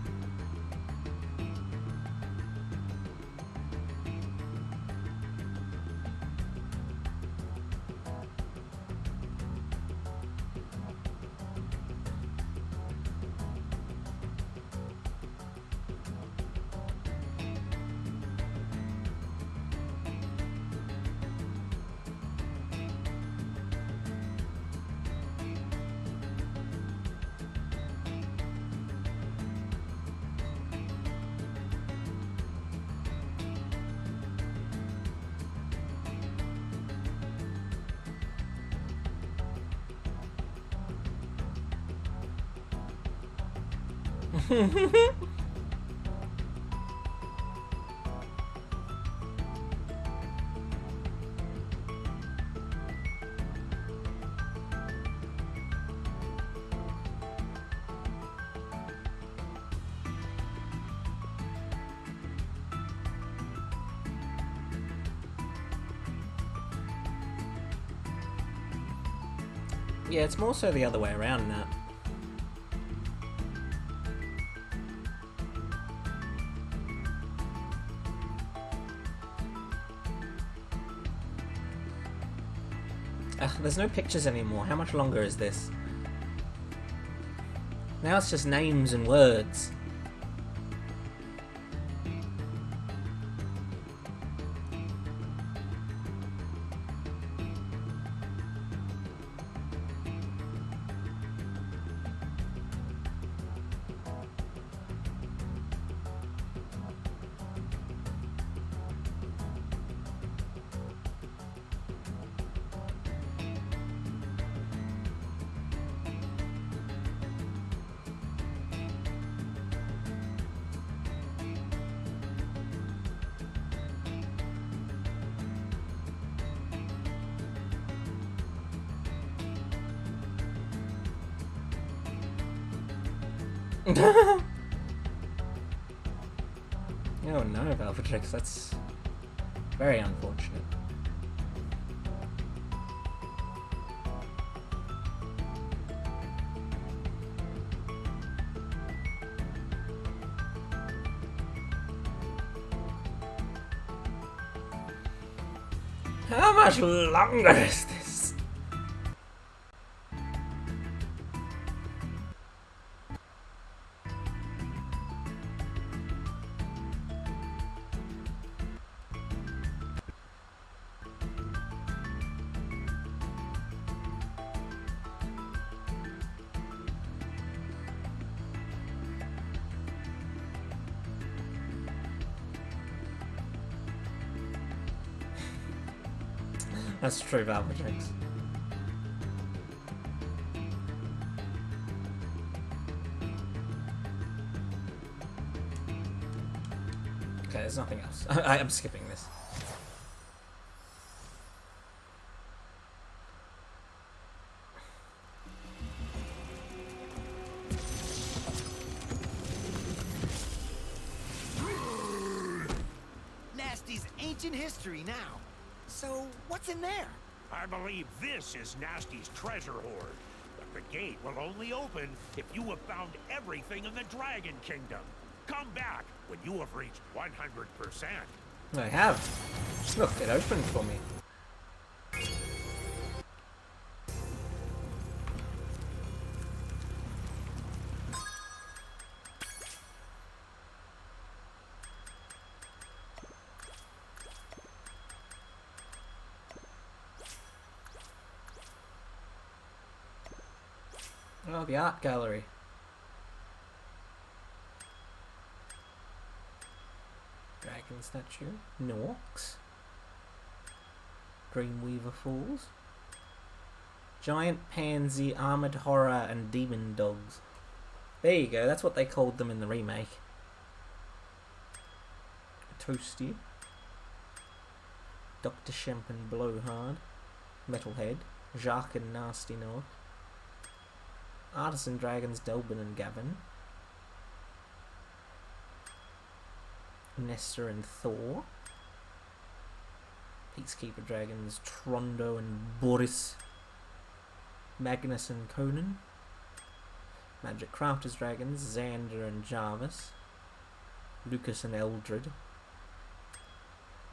Yeah, it's more so the other way around now. Ugh, there's no pictures anymore. How much longer is this? Now it's just names and words. Oh no, Valvatrix, that's very unfortunate. How much longer is this? That's true, Valvatrix. Okay, there's nothing else. I'm skipping this. Nasty's ancient history now. So, what's in there? I believe this is Nasty's treasure hoard. But the gate will only open if you have found everything in the Dragon Kingdom. Come back when you have reached 100%. I have. Look, it opened for me. Oh, the art gallery. Dragon statue. Norks. Dreamweaver Falls. Giant pansy, armored horror, and demon dogs. There you go, that's what they called them in the remake. Toasty. Dr. Shemp and Blowhard. Metalhead. Jacques and Nasty North. Artisan Dragons, Delbin and Gavin. Nestor and Thor. Peacekeeper Dragons, Trondo and Boris. Magnus and Conan. Magic Crafters Dragons, Xander and Jarvis. Lucas and Eldred.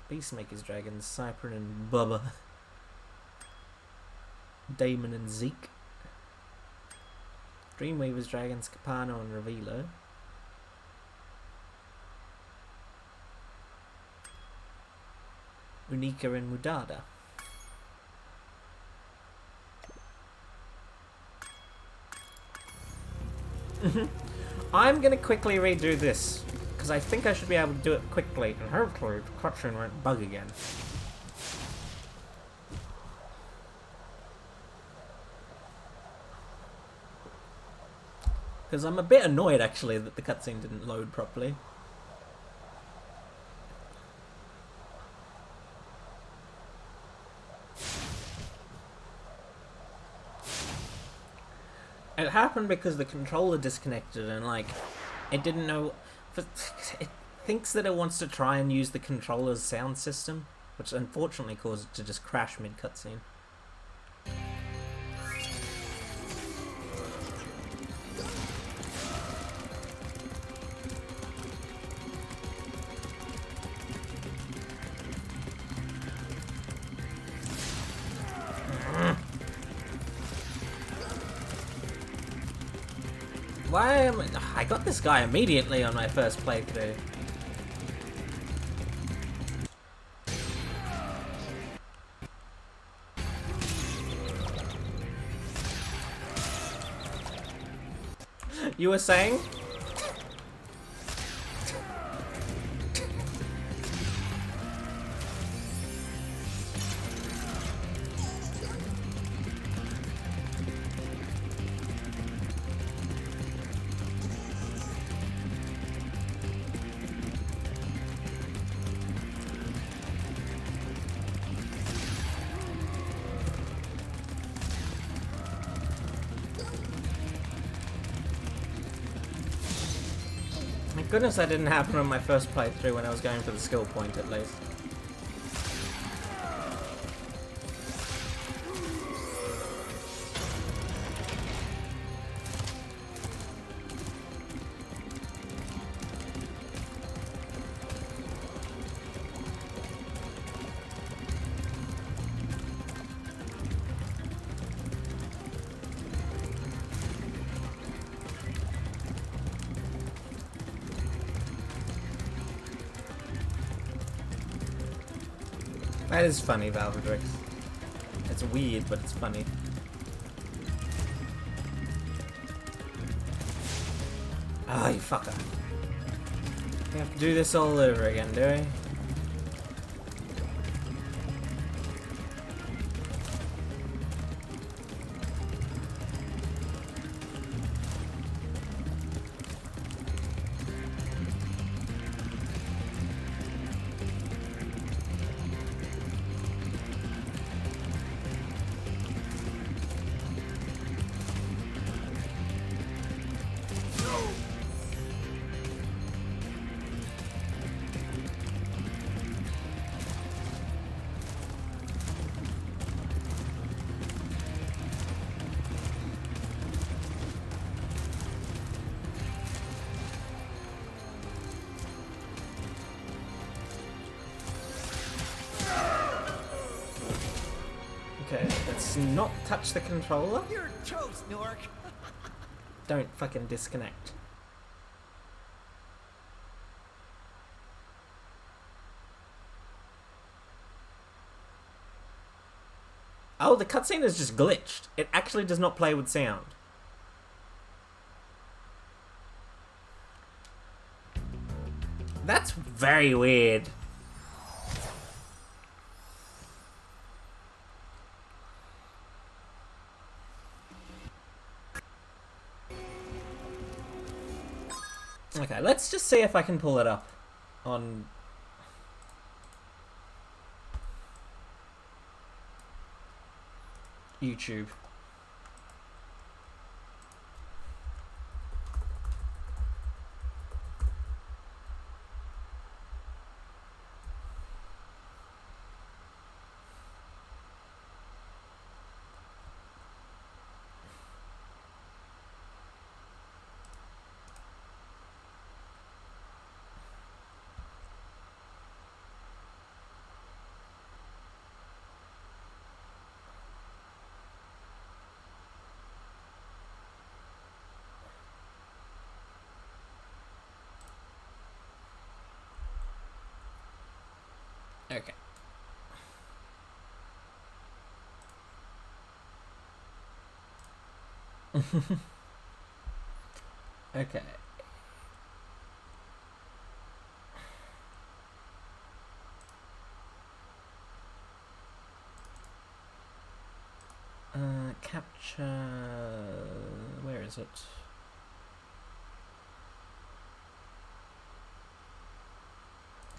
Peacemakers Dragons, Cypern and Bubba. Damon and Zeke. Dreamweavers Dragons, Capano and Revilo. Unica and Mudada. I'm gonna quickly redo this, because I think I should be able to do it quickly, and hopefully the cutscene won't bug again. Because I'm a bit annoyed, actually, that the cutscene didn't load properly. It happened because the controller disconnected and, like, it didn't know... It thinks that it wants to try and use the controller's sound system, which unfortunately caused it to just crash mid-cutscene. Why am I got this guy immediately on my first playthrough. You were saying? Thank goodness that didn't happen on my first playthrough when I was going for the skill point, at least. That is funny, Valvadrix. It's weird, but it's funny. Ah, you fucker. We have to do this all over again, do we? Okay, let's not touch the controller. You're toast, Nork. Don't fucking disconnect. Oh, the cutscene is just glitched. It actually does not play with sound. That's very weird. Okay, let's just see if I can pull it up on... YouTube. Okay. Okay. Capture... Where is it?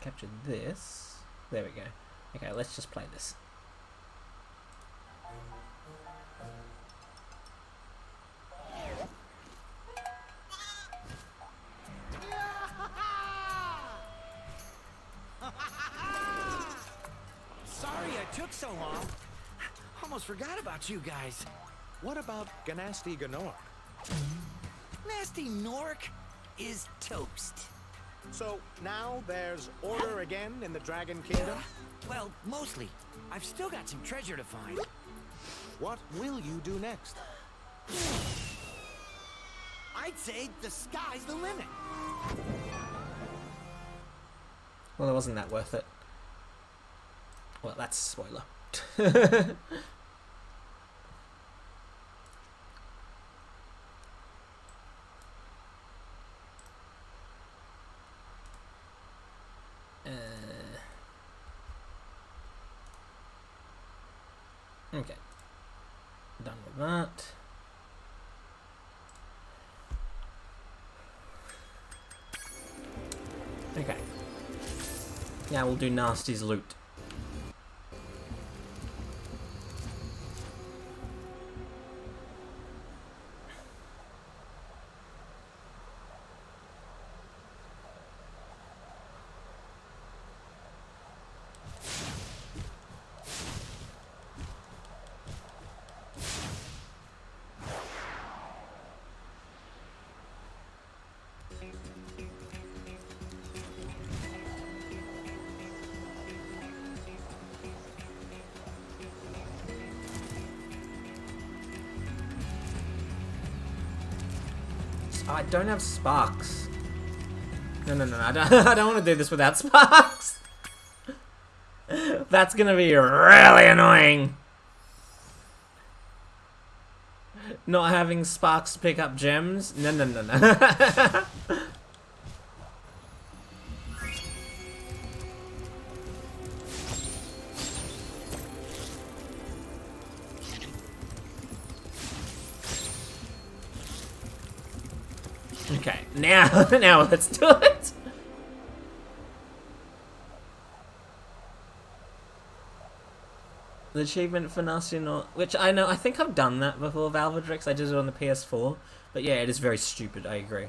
Capture this. There we go. Okay, let's just play this. Sorry I took so long. Almost forgot about you guys. What about Ganasty Ganork? Nasty Nork is toast. So now there's order again in the Dragon Kingdom? Well, mostly. I've still got some treasure to find. What will you do next? I'd say the sky's the limit. Well, it wasn't that worth it. Well, that's a spoiler. Okay. Done with that. Okay. Now we'll do Nasty's loot. I don't have sparks. No, I don't want to do this without sparks. That's gonna be really annoying. Not having sparks to pick up gems. No. Okay, now let's do it. The achievement for Nasty Nork, which I know, I think I've done that before, Valvedrix. I did it on the PS4, but yeah, it is very stupid. I agree.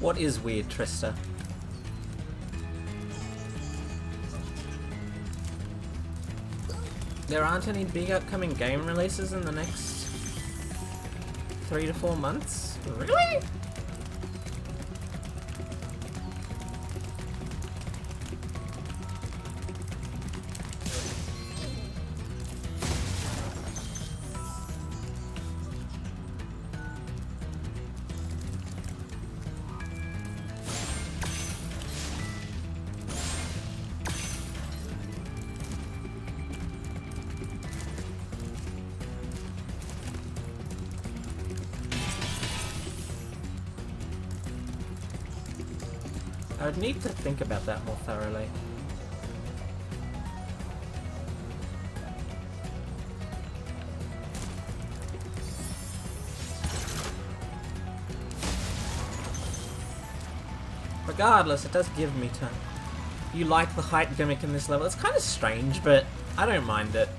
What is weird, Trista? There aren't any big upcoming game releases in the next 3 to 4 months? Really? I would need to think about that more thoroughly. Regardless, it does give me time. You like the height gimmick in this level? It's kind of strange, but I don't mind it.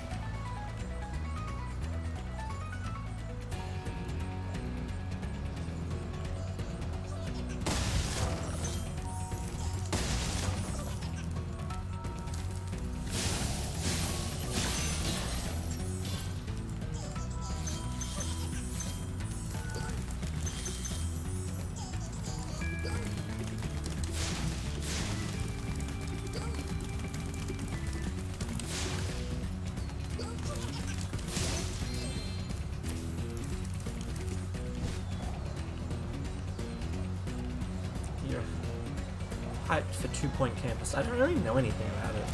Hyped for 2 Point Campus. I don't really know anything about it.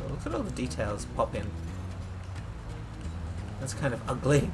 Look at all the details pop in. That's kind of ugly.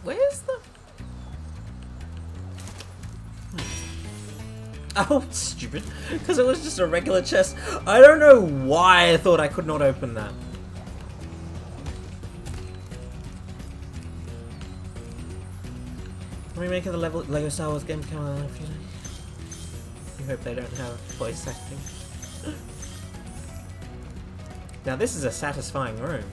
Where's the... Oh, stupid. Because it was just a regular chest. I don't know why I thought I could not open that. Remake of the Lego Star Wars game come out in a few days. You hope they don't have voice acting. Now this is a satisfying room.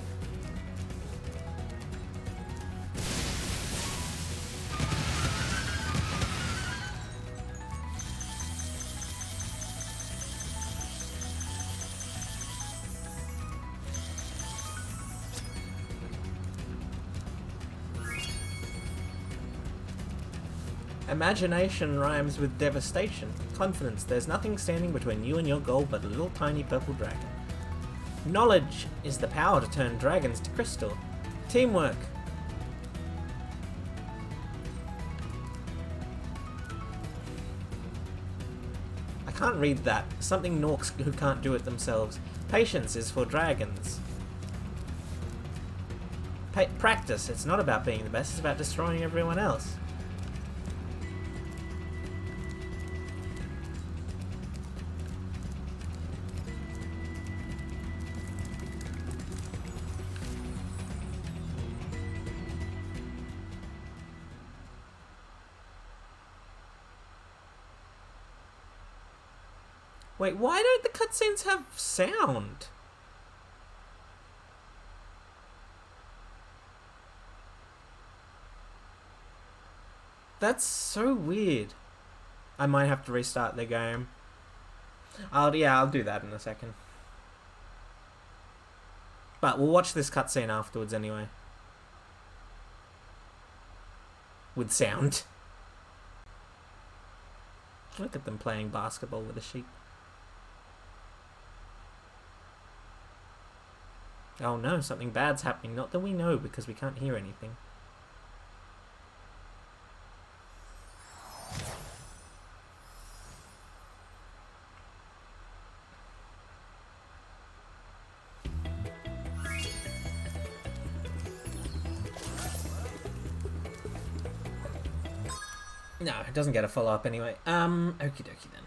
Imagination rhymes with devastation. Confidence. There's nothing standing between you and your goal but a little tiny purple dragon. Knowledge is the power to turn dragons to crystal. Teamwork. I can't read that. Something Norks who can't do it themselves. Patience is for dragons. Practice. It's not about being the best, it's about destroying everyone else. Wait, why don't the cutscenes have sound? That's so weird. I might have to restart the game. I'll do that in a second. But we'll watch this cutscene afterwards anyway. With sound. Look at them playing basketball with a sheep. Oh no, something bad's happening. Not that we know, because we can't hear anything. No, it doesn't get a follow-up anyway. Okie dokie then.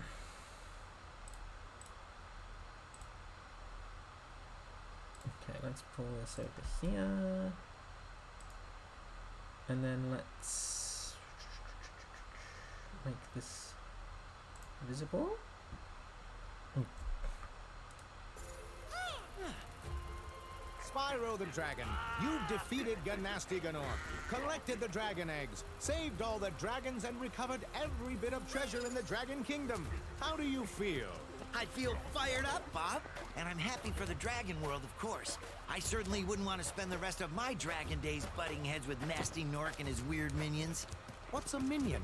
Okay, let's pull this over here. And then let's make this visible. Spyro the Dragon, you've defeated Gnasty Gnorc, collected the dragon eggs, saved all the dragons, and recovered every bit of treasure in the Dragon Kingdom. How do you feel? I feel fired up, Bob. And I'm happy for the dragon world, of course. I certainly wouldn't want to spend the rest of my dragon days butting heads with Nasty Gnorc and his weird minions. What's a minion?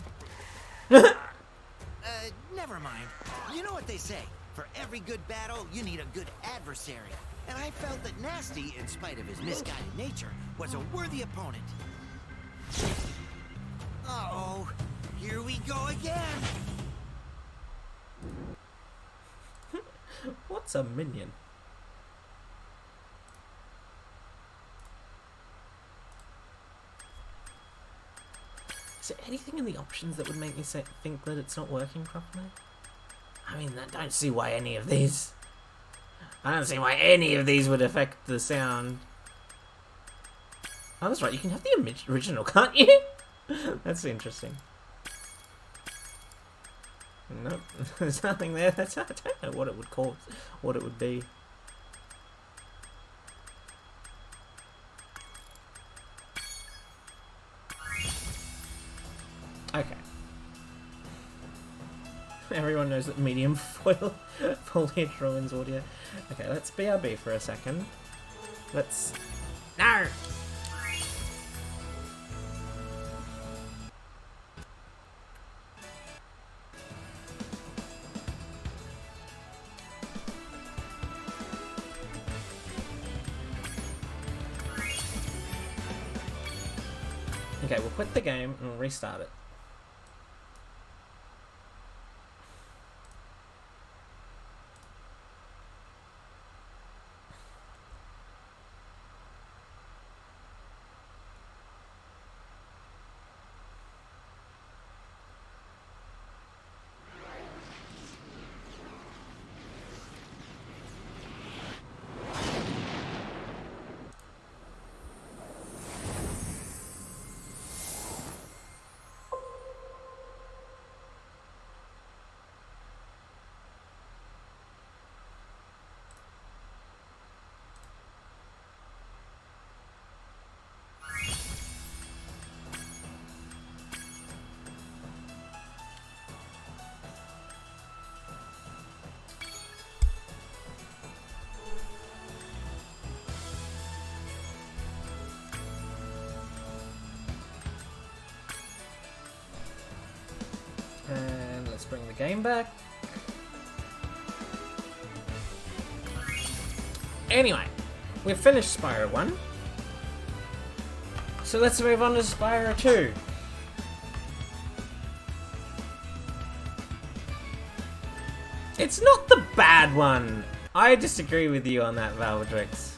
Never mind. You know what they say. For every good battle, you need a good adversary. And I felt that Nasty, in spite of his misguided nature, was a worthy opponent. Uh-oh. Here we go again. What's a minion? Is there anything in the options that would make me think that it's not working properly? I mean, I don't see why any of these... I don't see why any of these would affect the sound. Oh, that's right, you can have the original, can't you? That's interesting. Nope, there's nothing there. I don't know what it would cause, what it would be. Okay. Everyone knows that medium foliage ruins audio. Okay, let's BRB for a second. Let's... No! Okay, we'll quit the game and we'll restart it. Let's bring the game back. Anyway, we've finished Spyro 1. So let's move on to Spyro 2. It's not the bad one. I disagree with you on that, Valdrix.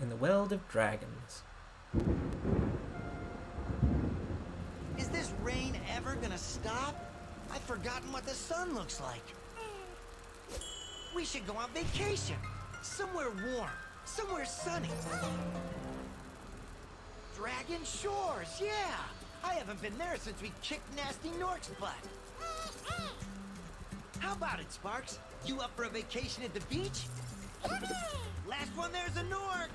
In the world of dragons. Is this rain ever gonna stop? I've forgotten what the sun looks like. We should go on vacation. Somewhere warm. Somewhere sunny. Dragon Shores, yeah! I haven't been there since we kicked Nasty Nork's butt. How about it, Sparks? You up for a vacation at the beach? Last one there's a Nork!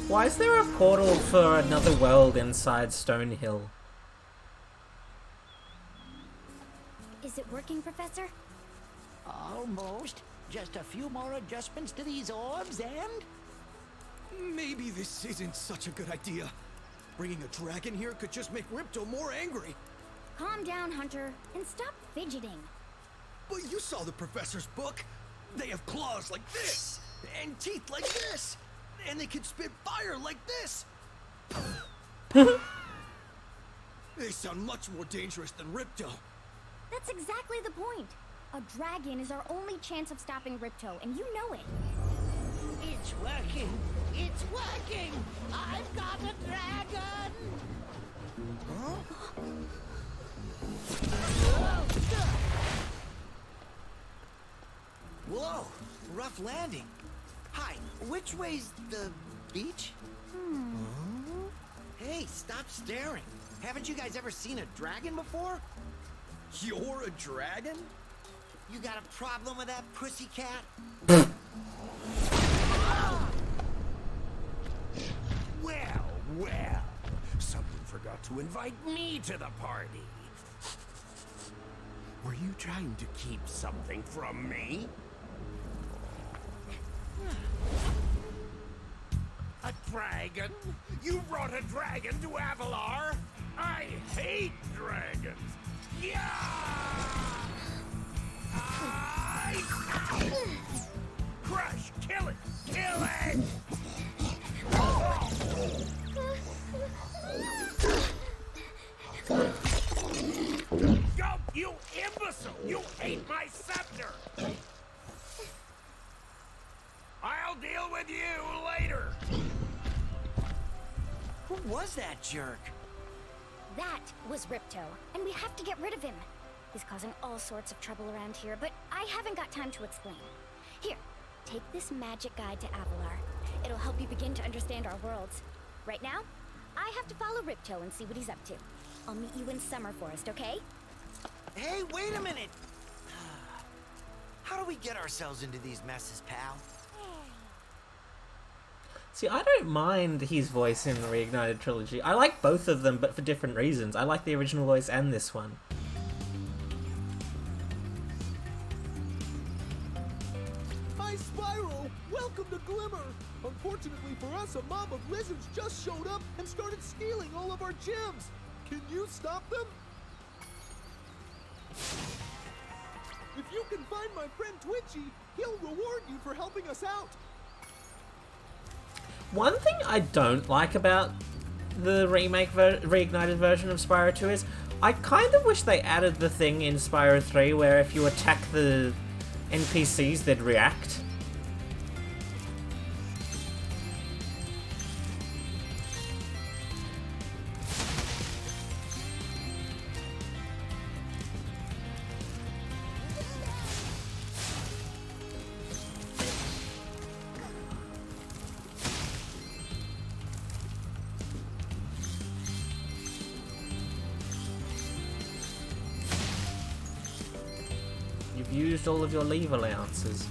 Why is there a portal for another world inside Stonehill? Is it working, Professor? Almost. Just a few more adjustments to these orbs and... Maybe this isn't such a good idea. Bringing a dragon here could just make Ripto more angry. Calm down, Hunter, and stop fidgeting. But you saw the professor's book. They have claws like this, and teeth like this, and they can spit fire like this. They sound much more dangerous than Ripto. That's exactly the point. A dragon is our only chance of stopping Ripto, and you know it. It's working! It's working! I've got a dragon! Huh? Whoa! Rough landing. Hi, which way's the beach? Hey, stop staring. Haven't you guys ever seen a dragon before? You're a dragon? You got a problem with that, pussycat? Well, well. Someone forgot to invite me to the party. Were you trying to keep something from me? A dragon? You brought a dragon to Avalar? I hate dragons. Yeah! Crush! Kill it! Kill it! Go, you imbecile! You ate my scepter! I'll deal with you later! Who was that jerk? That was Ripto, and we have to get rid of him. He's causing all sorts of trouble around here, but I haven't got time to explain. Here, take this magic guide to Avalar. It'll help you begin to understand our worlds. Right now, I have to follow Ripto and see what he's up to. I'll meet you in Summer Forest, okay? Hey, wait a minute! How do we get ourselves into these messes, pal? See, I don't mind his voice in the Reignited Trilogy. I like both of them, but for different reasons. I like the original voice and this one. Hi, Spyro! Welcome to Glimmer! Unfortunately for us, a mob of lizards just showed up and started stealing all of our gems! Can you stop them? If you can find my friend Twitchy, he'll reward you for helping us out! One thing I don't like about the reignited version of Spyro 2 is I kind of wish they added the thing in Spyro 3 where if you attack the NPCs, they'd react. You've used all of your leave allowances.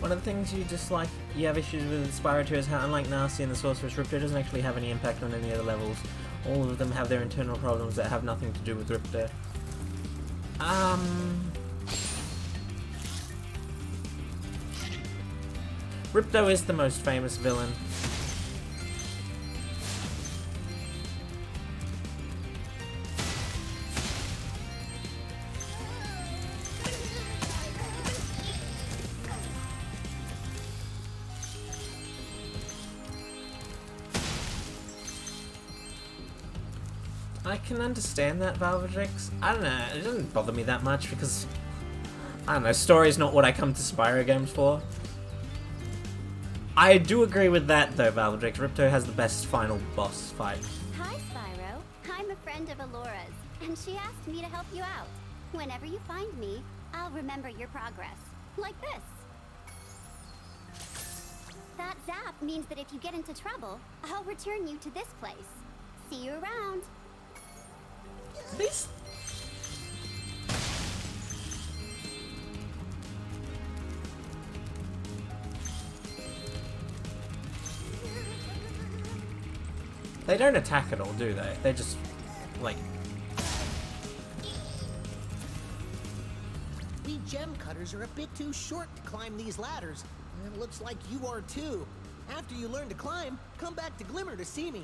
One of the things you have issues with Spyro 2 is how, unlike Nasty and the Sorceress, Ripto doesn't actually have any impact on any other levels. All of them have their internal problems that have nothing to do with Ripto. Ripto is the most famous villain. I can understand that, Valvedrix. I don't know, it doesn't bother me that much because, I don't know, story's not what I come to Spyro games for. I do agree with that though, Valvedrix. Ripto has the best final boss fight. Hi, Spyro. I'm a friend of Alora's, and she asked me to help you out. Whenever you find me, I'll remember your progress. Like this. That zap means that if you get into trouble, I'll return you to this place. See you around. These... They don't attack at all, do they? They just, like... We gem cutters are a bit too short to climb these ladders. And it looks like you are too. After you learn to climb, come back to Glimmer to see me.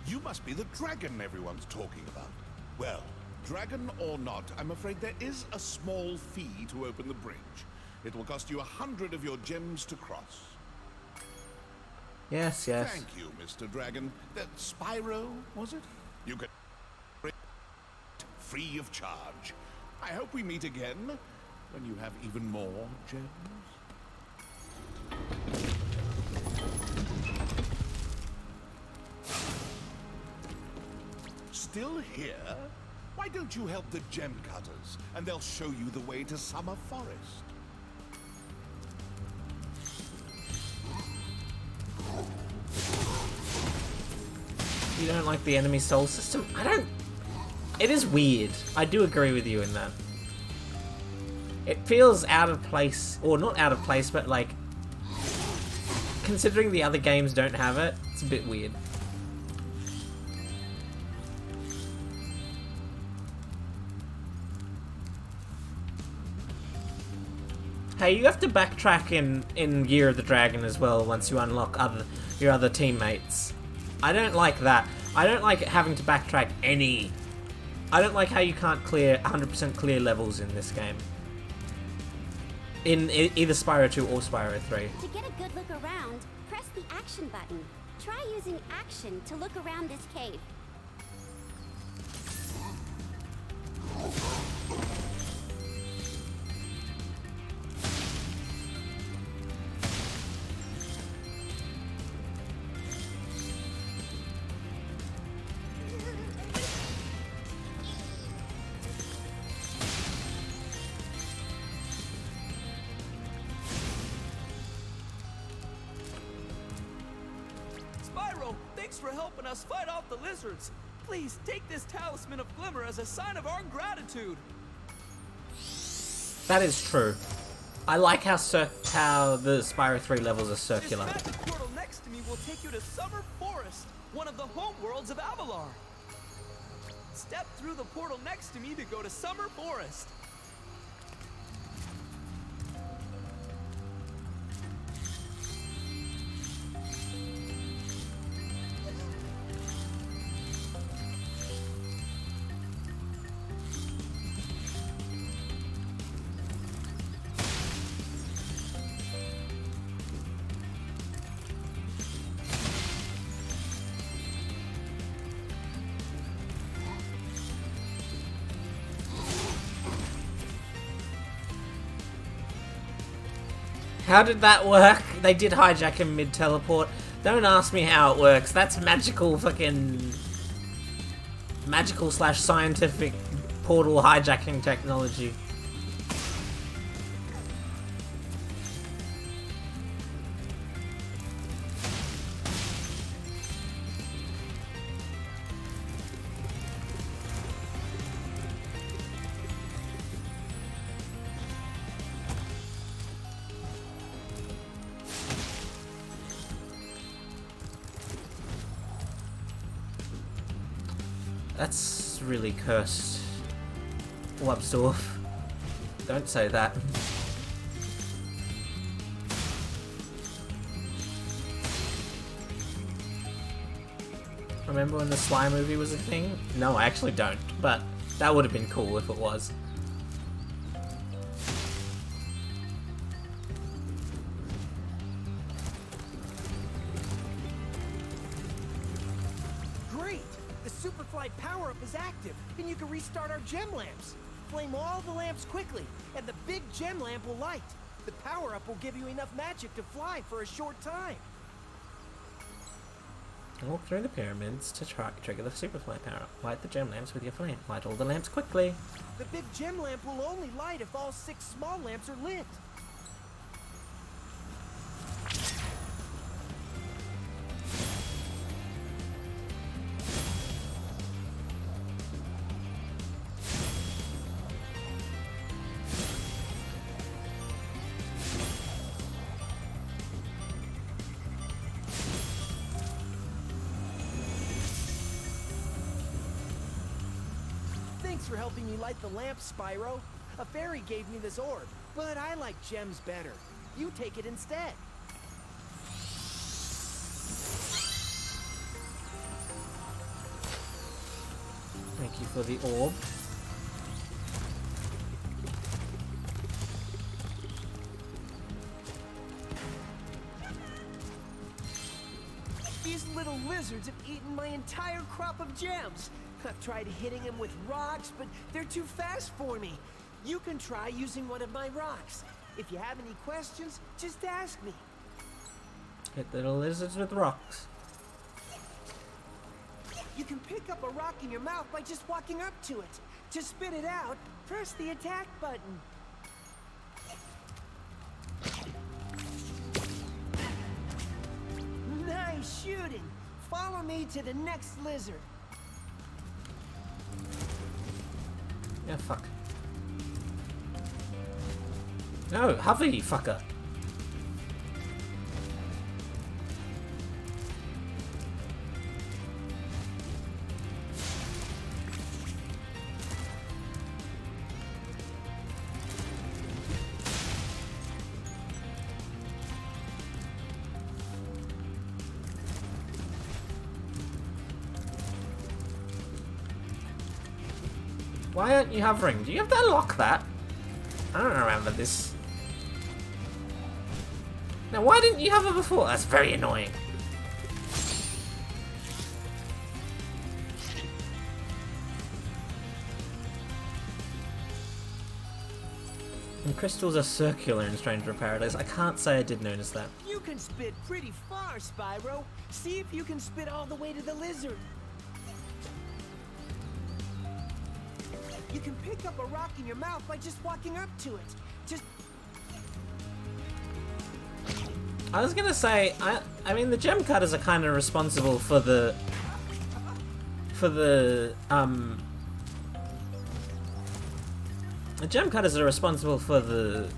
You must be the dragon everyone's talking about. Well, dragon or not, I'm afraid there is a small fee to open the bridge. It will cost you 100 of your gems to cross. Yes, yes. Thank you, Mr. Dragon. That Spyro, was it? You can free of charge. I hope we meet again when you have even more gems. Still here? Why don't you help the gem cutters, and they'll show you the way to Summer Forest? You don't like the enemy soul system? I don't... It is weird. I do agree with you in that. It feels out of place, or not out of place, but like... Considering the other games don't have it, it's a bit weird. Hey, you have to backtrack in Year of the Dragon as well once you unlock your other teammates. I don't like that. I don't like having to backtrack any... I don't like how you can't clear 100% clear levels in this game. In either Spyro 2 or Spyro 3. To get a good look around, press the action button. Try using action to look around this cave. Spyro, thanks for helping us fight off the lizards. Please take this talisman of Glimmer as a sign of our gratitude. That is true. I like how the Spyro 3 levels are circular. This magic portal next to me will take you to Summer Forest, one of the home worlds of Avalar. Step through the portal next to me to go to Summer Forest. How did that work? They did hijack him mid-teleport. Don't ask me how it works. That's magical fucking... Magical/scientific portal hijacking technology. That's really cursed. Wubsdorf. Don't say that. Remember when the Sly movie was a thing? No, I actually don't, but that would have been cool if it was. Great! The Superfly power-up is active, and you can restart our gem lamps. Flame all the lamps quickly, and the big gem lamp will light. The power-up will give you enough magic to fly for a short time. Walk through the pyramids to trigger the Superfly power. Light the gem lamps with your flame. Light all the lamps quickly. The big gem lamp will only light if all 6 small lamps are lit. Thanks for helping me light the lamp, Spyro. A fairy gave me this orb, but I like gems better. You take it instead. Thank you for the orb. These little lizards have eaten my entire crop of gems. I've tried hitting them with rocks, but they're too fast for me. You can try using one of my rocks. If you have any questions, just ask me. Hit little lizards with rocks. You can pick up a rock in your mouth by just walking up to it. To spit it out, press the attack button. Nice shooting. Follow me to the next lizard. Yeah, fuck. No, Huffy, fucker. Why aren't you hovering? Do you have to unlock that? I don't remember this. Now, why didn't you hover before? That's very annoying. And crystals are circular in Stranger Paradise. I can't say I did notice that. You can spit pretty far, Spyro. See if you can spit all the way to the lizard. You can pick up a rock in your mouth by just walking up to it. Just... I was gonna say, I mean, the gem cutters are kind of responsible for the gem cutters are responsible for the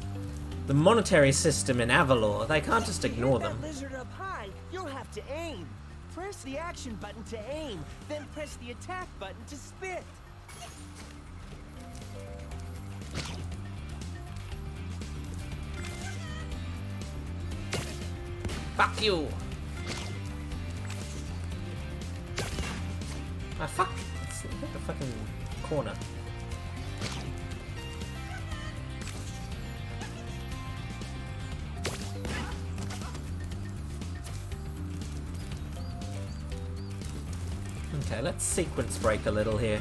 monetary system in Avalor. They can't just ignore them. That lizard up high, you'll have to aim. Press the action button to aim, then press the attack button to spit. Fuck you! Ah, fuck! It's like a fucking corner. Okay, let's sequence break a little here.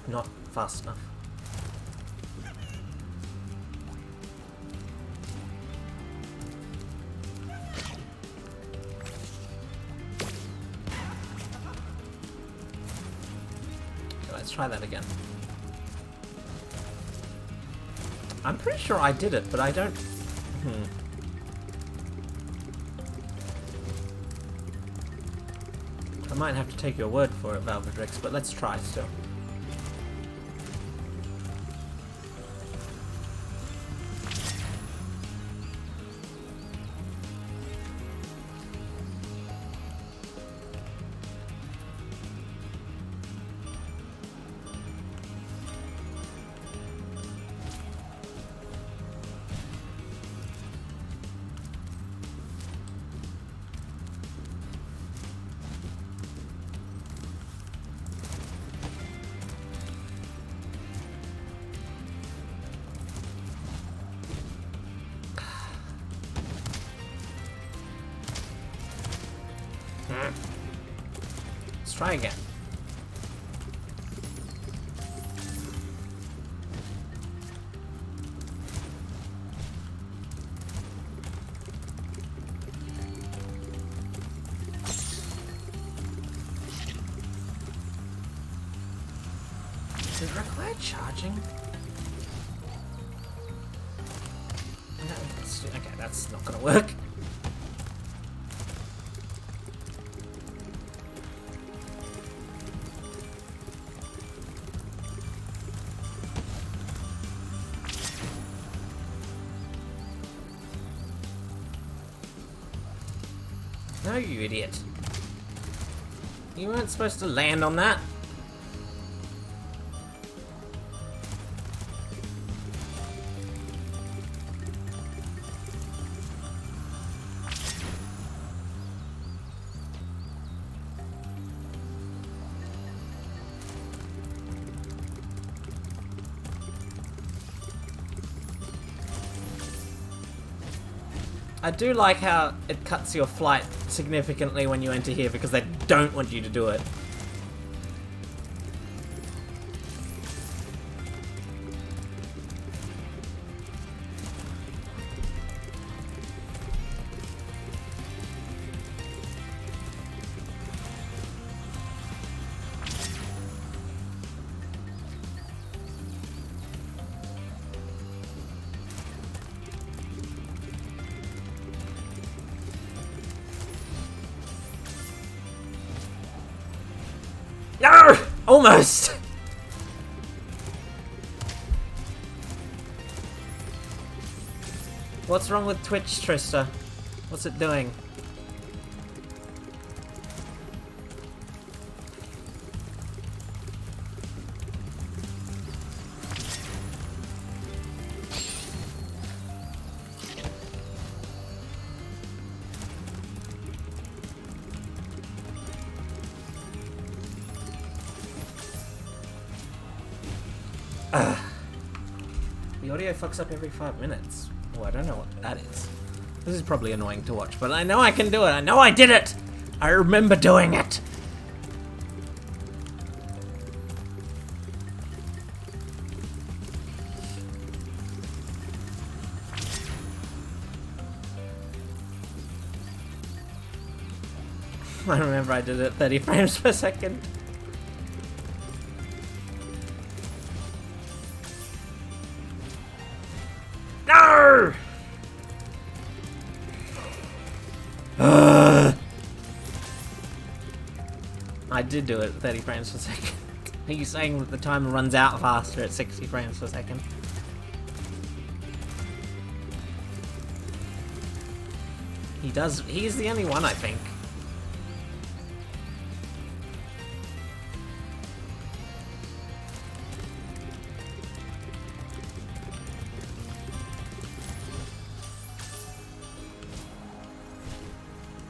Not fast enough. Okay, let's try that again. I'm pretty sure I did it, but I don't... might have to take your word for it, Valvedrix, but let's try still. Let's try again. Does it require charging? Okay, that's not gonna work. No, you idiot. You weren't supposed to land on that. I do like how it cuts your flight significantly when you enter here because they don't want you to do it. No! Almost! What's wrong with Twitch, Trista? What's it doing? The audio fucks up every 5 minutes. Oh, I don't know what that is. This is probably annoying to watch, but I know I can do it. I know I did it! I remember doing it! I remember I did it 30 frames per second. No! I did do it at 30 frames per second. Are you saying that the timer runs out faster at 60 frames per second? He does. He's the only one, I think.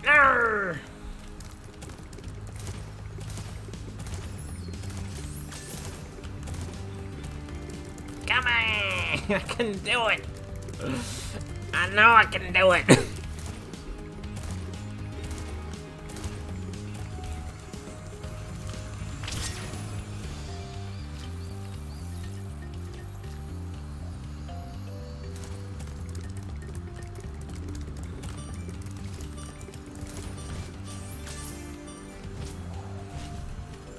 Arrgh! Come on! I can do it! I know I can do it!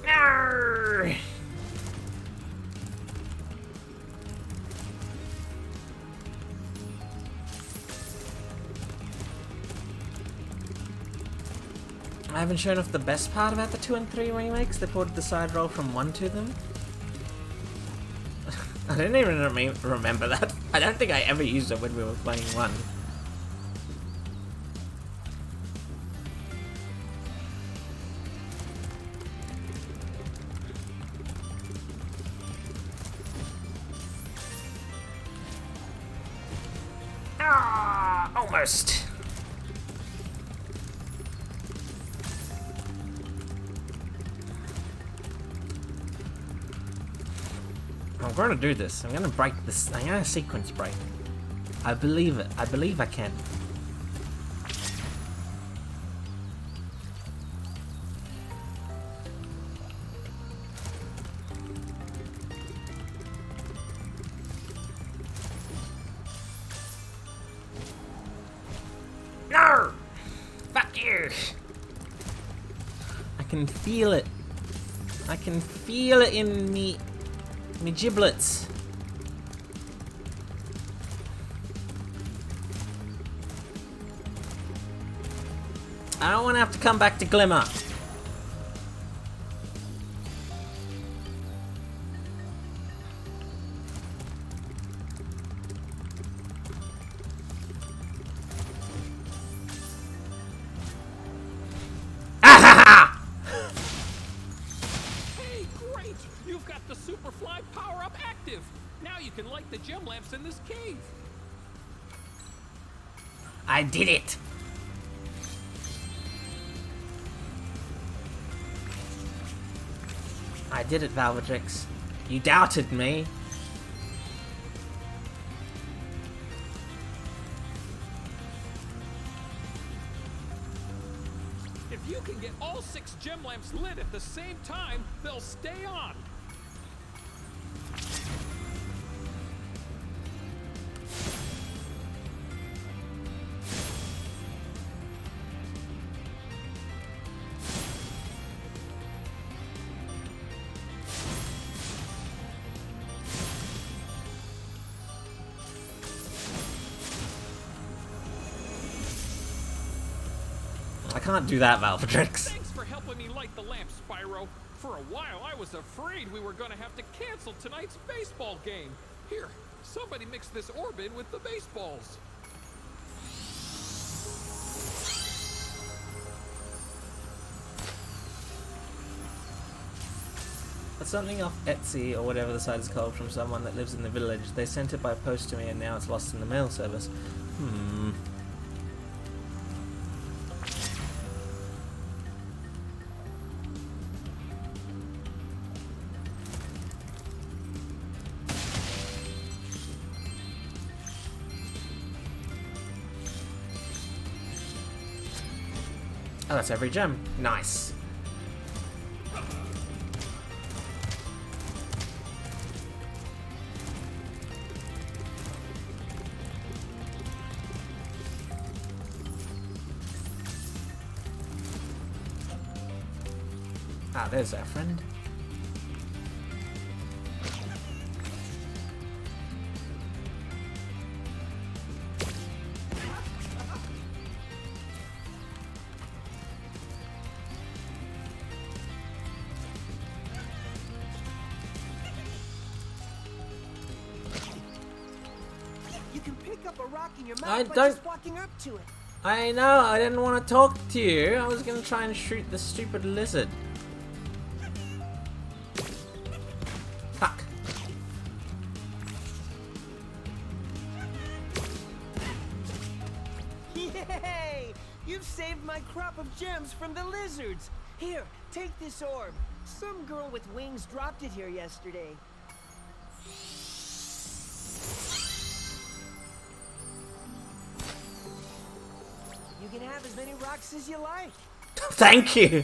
Arrgh! I haven't shown off the best part about the 2 and 3 remakes. They ported the side roll from 1 to them. I didn't even remember that. I don't think I ever used it when we were playing 1. Ah, almost. I'm going to do this. I'm going to break this. I'm going to sequence break. I believe it. I believe I can. No! Fuck you! I can feel it. I can feel it in me giblets. I don't want to have to come back to Glimmer. Hey, great! You've got the Superfly power-up active. Now you can light the gem lamps in this cave. I did it. I did it, Valvatrix. You doubted me. If you can get all 6 gem lamps lit at the same time, they'll stay on. I can't do that, Valvatrix. Thanks for helping me light the lamp, Spyro. For a while, I was afraid we were going to have to cancel tonight's baseball game. Here, somebody mix this orb in with the baseballs. That's something off Etsy or whatever the site is called from someone that lives in the village. They sent it by post to me and now it's lost in the mail service. Oh, that's every gem. Nice. Ah, there's our friend. You can pick up a rock in your mouth I by don't- just walking up to it. I know, I didn't want to talk to you. I was gonna try and shoot the stupid lizard. Fuck. Yay! You've saved my crop of gems from the lizards. Here, take this orb. Some girl with wings dropped it here yesterday. You can have as many rocks as you like. Thank you.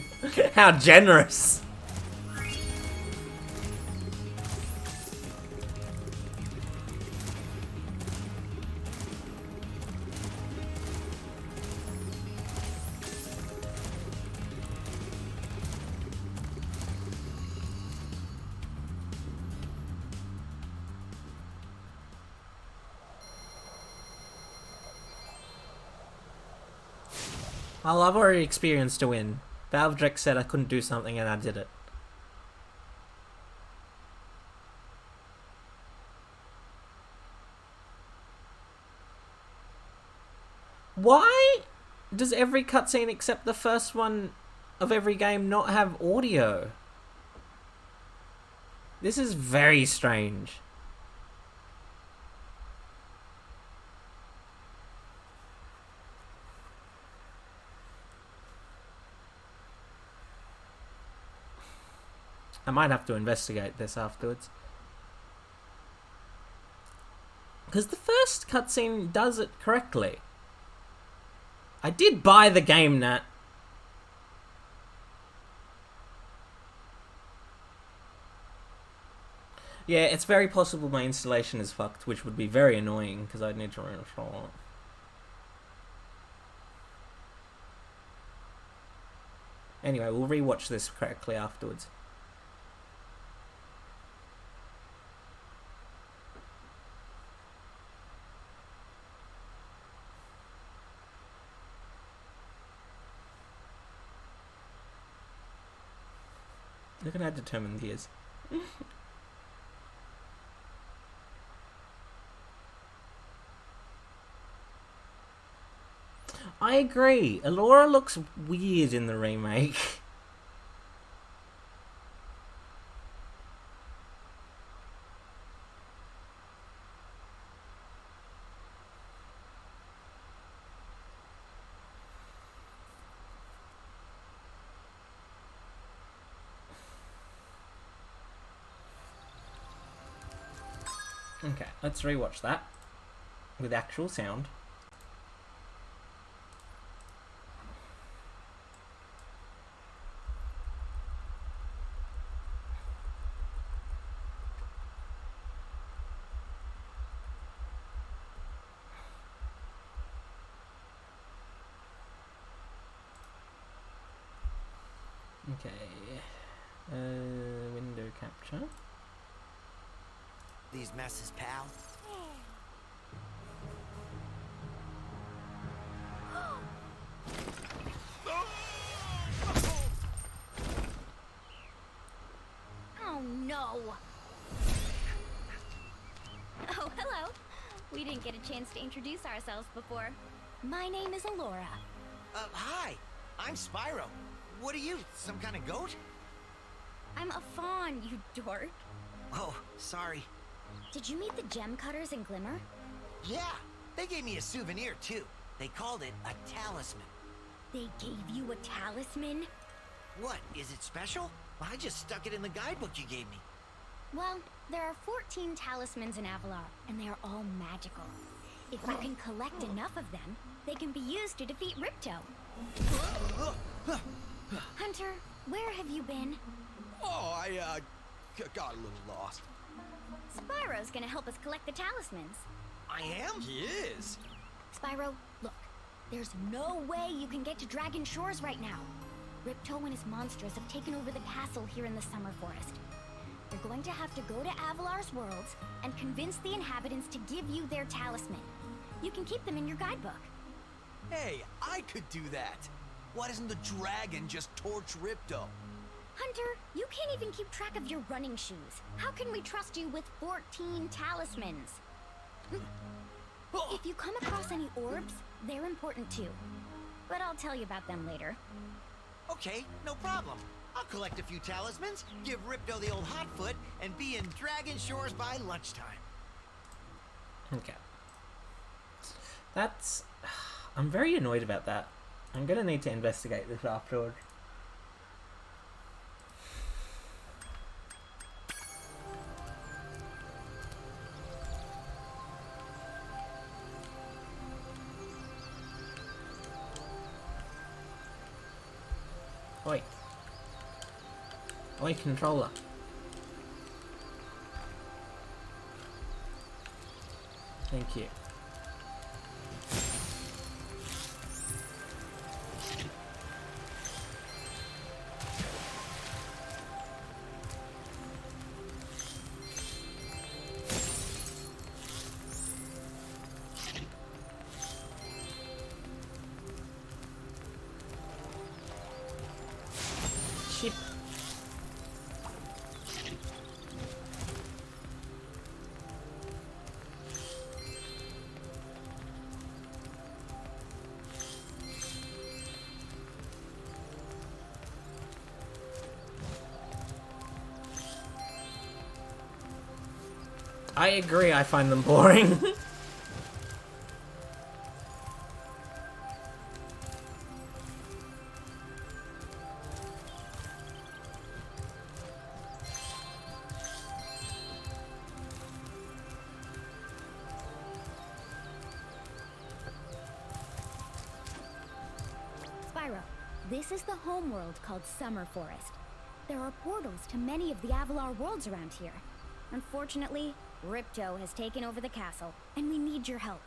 How generous. Well, I've already experienced a win. Valvedrex said I couldn't do something and I did it. Why does every cutscene except the first one of every game not have audio? This is very strange. I might have to investigate this afterwards. Because the first cutscene does it correctly. I did buy the game, Nat. Yeah, it's very possible my installation is fucked, which would be very annoying because I'd need to reinstall it. Anyway, we'll rewatch this correctly afterwards. Look at how determined he is. I agree. Elora looks weird in the remake. Okay, let's rewatch that with actual sound. Okay, window capture. These messes, pal. Oh no! Oh, hello. We didn't get a chance to introduce ourselves before. My name is Elora. Hi. I'm Spyro. What are you, some kind of goat? I'm a fawn, you dork. Oh, sorry. Did you meet the gem cutters in Glimmer? Yeah, they gave me a souvenir too. They called it a talisman. They gave you a talisman? What, is it special? I just stuck it in the guidebook you gave me. Well, there are 14 talismans in Avalar, and they are all magical. If you can collect enough of them, they can be used to defeat Ripto. Hunter, where have you been? Oh, I got a little lost. Spyro's gonna help us collect the talismans. I am? He is. Spyro, look. There's no way you can get to Dragon Shores right now. Ripto and his monsters have taken over the castle here in the Summer Forest. You're going to have to go to Avalar's worlds and convince the inhabitants to give you their talisman. You can keep them in your guidebook. Hey, I could do that. Why doesn't the dragon just torch Ripto? Hunter, you can't even keep track of your running shoes. How can we trust you with 14 talismans? If you come across any orbs, they're important too. But I'll tell you about them later. Okay, no problem. I'll collect a few talismans, give Ripto the old hot foot, and be in Dragon Shores by lunchtime. Okay. That's... I'm very annoyed about that. I'm gonna need to investigate this afterward. Oi. Oi, controller. Thank you. I agree, I find them boring. Spyro, this is the homeworld called Summer Forest. There are portals to many of the Avalar worlds around here. Unfortunately, Ripto has taken over the castle, and we need your help.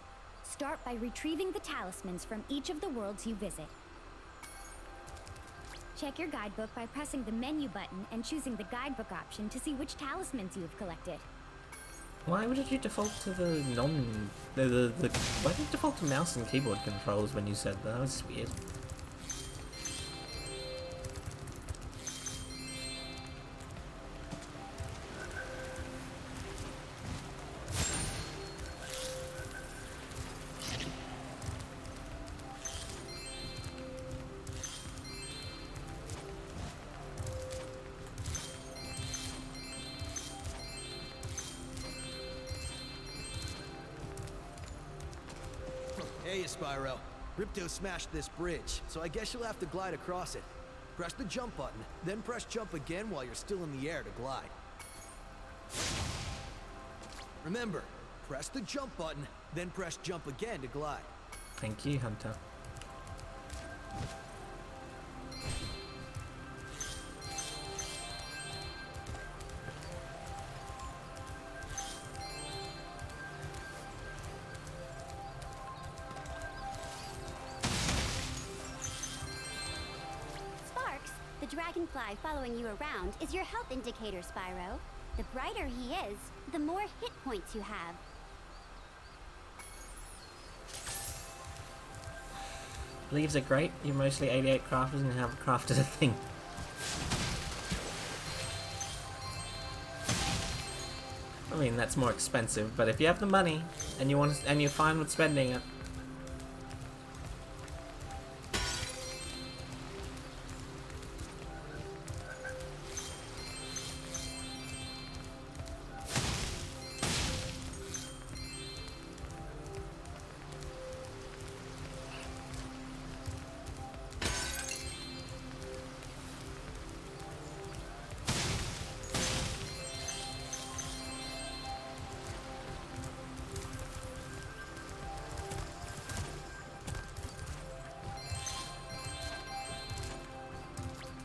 Start by retrieving the talismans from each of the worlds you visit. Check your guidebook by pressing the menu button and choosing the guidebook option to see which talismans you have collected. Why would you default to the why did you default to mouse and keyboard controls when you said that? That was weird. Hey, Spyro. Ripto smashed this bridge, so I guess you'll have to glide across it. Press the jump button, then press jump again while you're still in the air to glide. Remember, press the jump button, then press jump again to glide. Thank you, Hunter. Dragonfly following you around is your health indicator, Spyro. The brighter he is, the more hit points you have. Leaves are great. You're mostly 88 crafters and haven't crafted a thing. I mean, that's more expensive, but if you have the money and and you're fine with spending it.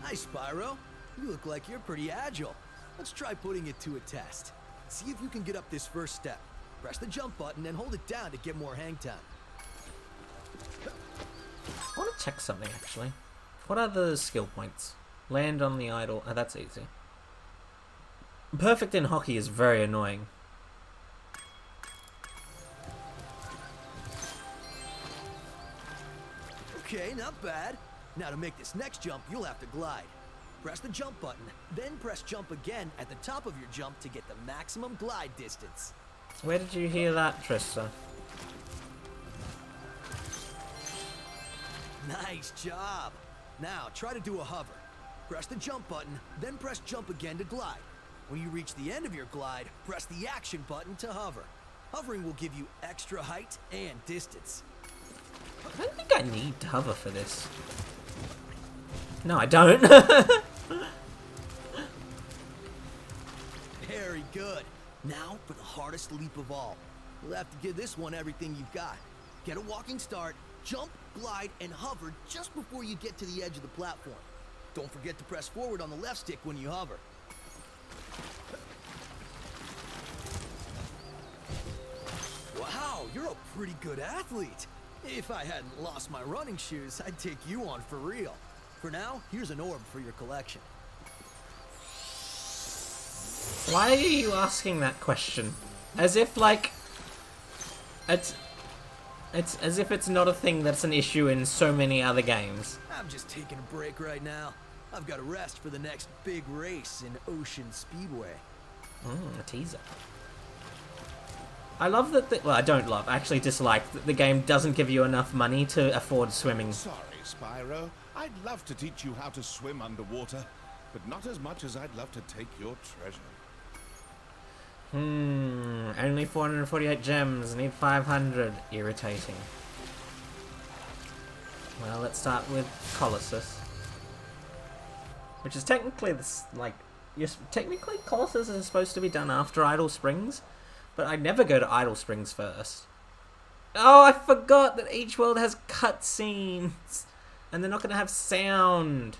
Hi, Spyro. You look like you're pretty agile. Let's try putting it to a test. See if you can get up this first step. Press the jump button and hold it down to get more hang time. I want to check something, actually. What are the skill points? Land on the idol. Oh, that's easy. Perfect in hockey is very annoying. Okay, not bad. Now to make this next jump, you'll have to glide. Press the jump button, then press jump again at the top of your jump to get the maximum glide distance. Where did you hear that, Trista? Nice job. Now try to do a hover. Press the jump button, then press jump again to glide. When you reach the end of your glide, press the action button to hover. Hovering will give you extra height and distance. I don't think I need to hover for this. No, I don't. Very good. Now for the hardest leap of all. You'll have to give this one everything you've got. Get a walking start, jump, glide, and hover just before you get to the edge of the platform. Don't forget to press forward on the left stick when you hover. Wow, you're a pretty good athlete. If I hadn't lost my running shoes, I'd take you on for real. For now, here's an orb for your collection. Why are you asking that question? As if, like, it's as if it's not a thing that's an issue in so many other games. I'm just taking a break right now. I've got to rest for the next big race in Ocean Speedway. A teaser. I love that well, I don't love, I actually dislike that the game doesn't give you enough money to afford swimming. Sorry, Spyro. I'd love to teach you how to swim underwater, but not as much as I'd love to take your treasure. Only 448 gems. Need 500. Irritating. Well, let's start with Colossus. Which is technically this, like, yes, technically Colossus is supposed to be done after Idle Springs, but I never go to Idle Springs first. Oh, I forgot that each world has cutscenes, and they're not going to have sound.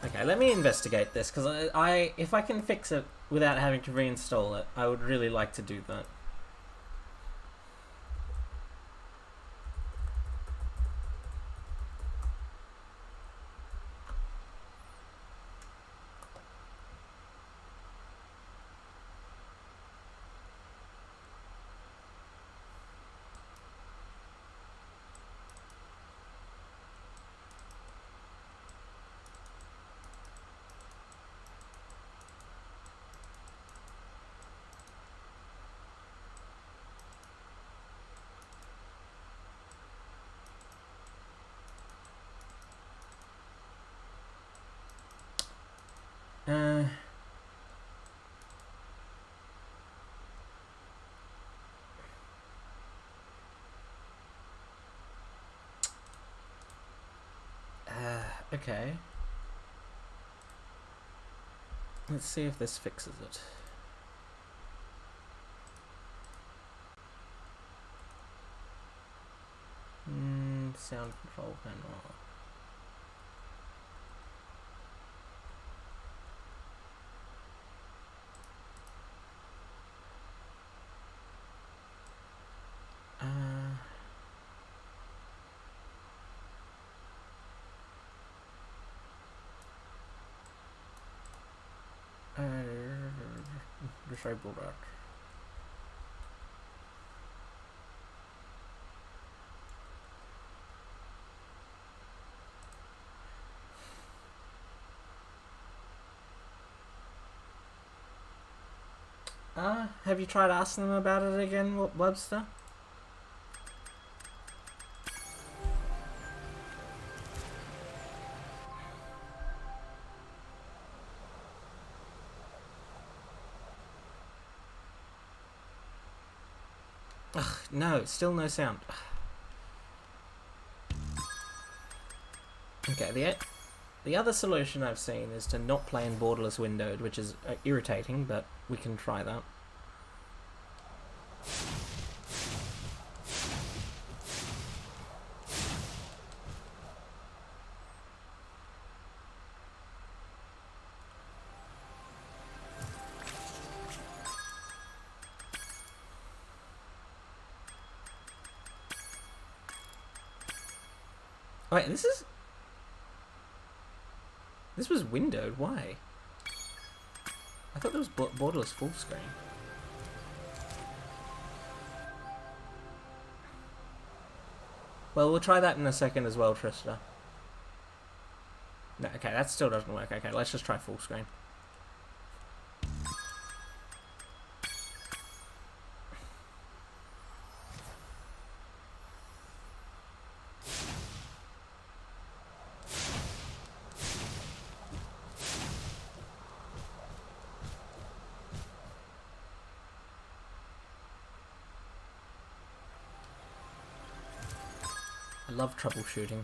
Okay, let me investigate this, because if I can fix it without having to reinstall it, I would really like to do that. Okay. Let's see if this fixes it. Sound control panel. Disable that. Have you tried asking them about it again, Webster? Ugh, no, still no sound. Okay, the other solution I've seen is to not play in borderless windowed, which is irritating, but we can try that. Wait, this was windowed, why? I thought there was borderless full screen. Well, we'll try that in a second as well, Trista. No, okay, that still doesn't work. Okay, let's just try full screen. I love troubleshooting.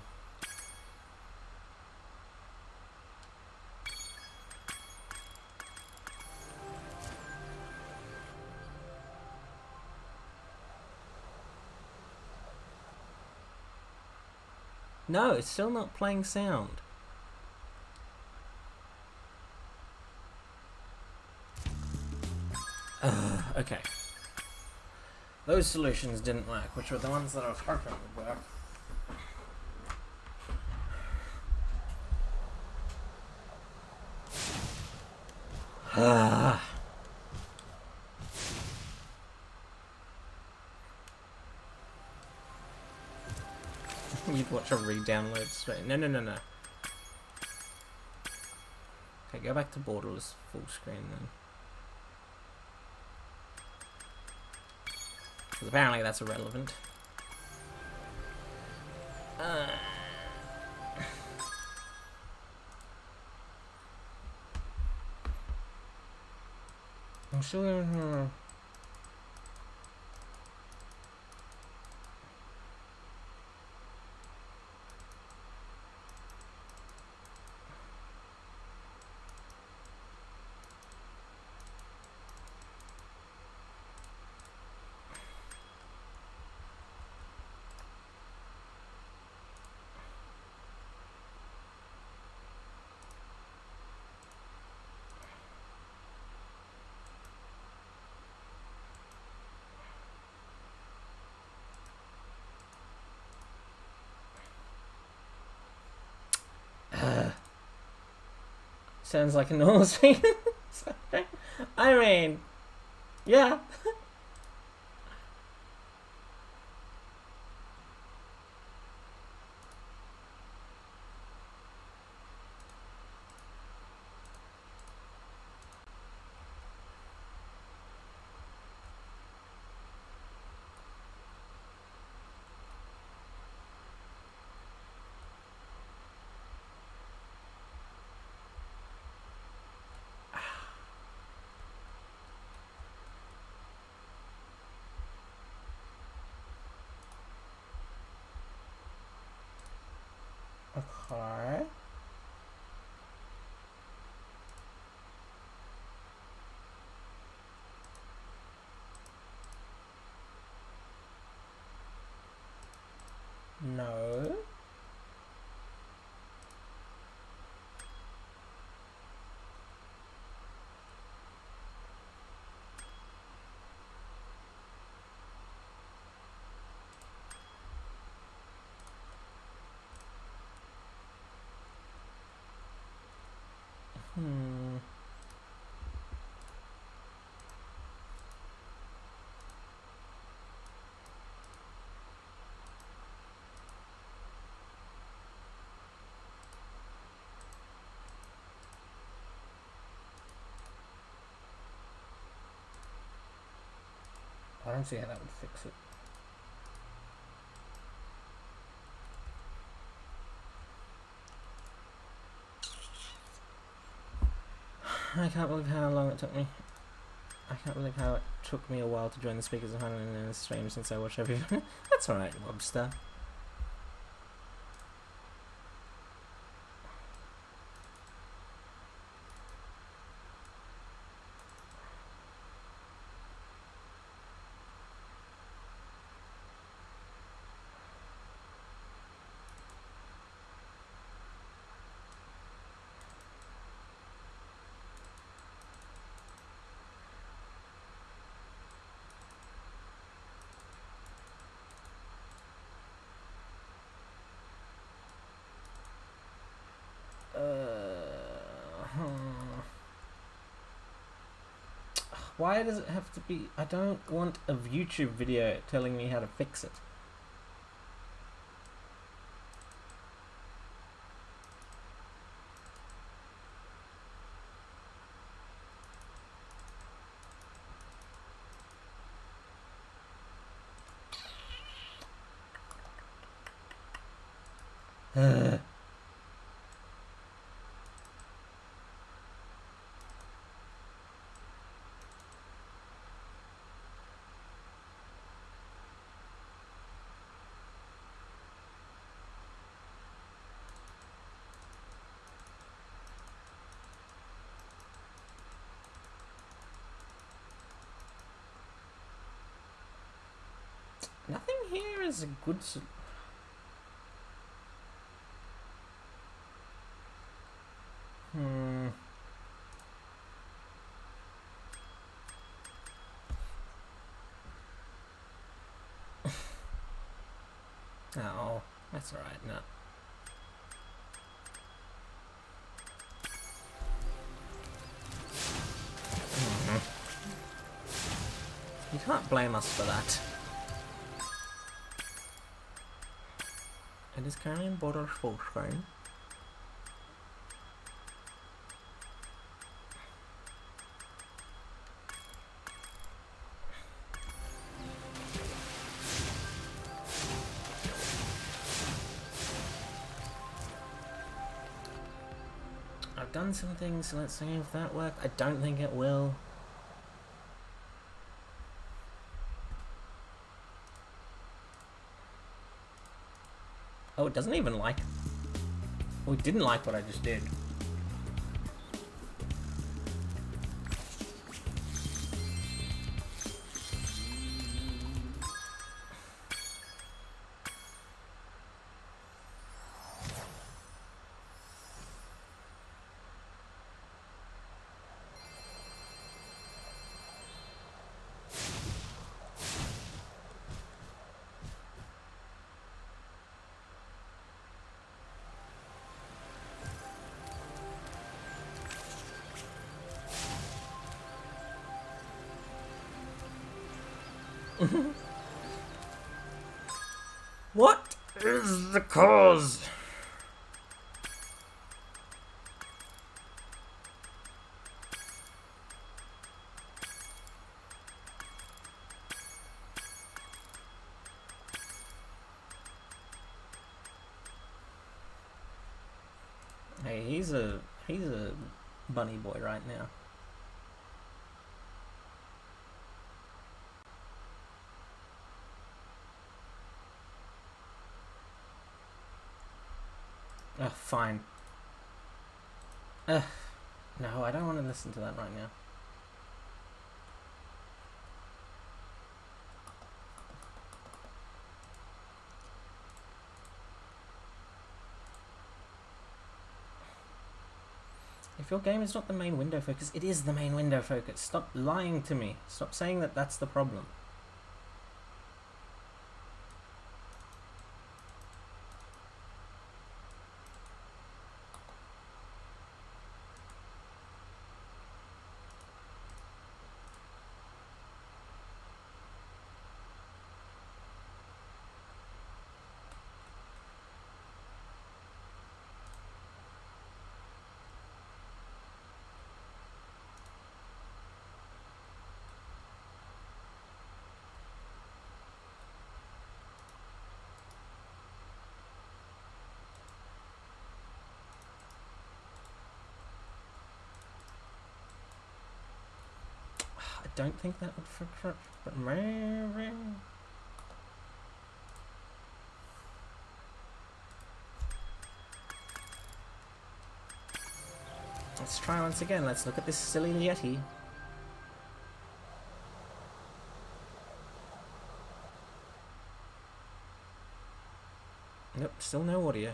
No, it's still not playing sound. Okay. Those solutions didn't work, which were the ones that I was hoping would work. You'd watch a re-download straight. No, no, no, no. Okay, go back to borderless full screen then. Because apparently that's irrelevant. I'm sure. Sounds like a normal scene. I mean, yeah. Okay. No. Hmm. I don't see how that would fix it. I can't believe how long it took me. I can't believe how it took me a while to join the speakers of Hannah and it's strange since I watch everything. That's alright, Lobster. Why does it have to be? I don't want a YouTube video telling me how to fix it. Nothing here is a good Oh, that's alright, no. You can't blame us for that. It is currently in border full screen. I've done some things, so let's see if that works. I don't think it will. Oh, it doesn't even like it. Oh, it didn't like what I just did. What is the cause? Hey, he's a bunny boy right now. Ugh, fine. Ugh. No, I don't want to listen to that right now. If your game is not the main window focus, it is the main window focus. Stop lying to me. Stop saying that that's the problem. I don't think that would fix it, but maybe. Let's try once again. Let's look at this silly Yeti. Nope, still no audio.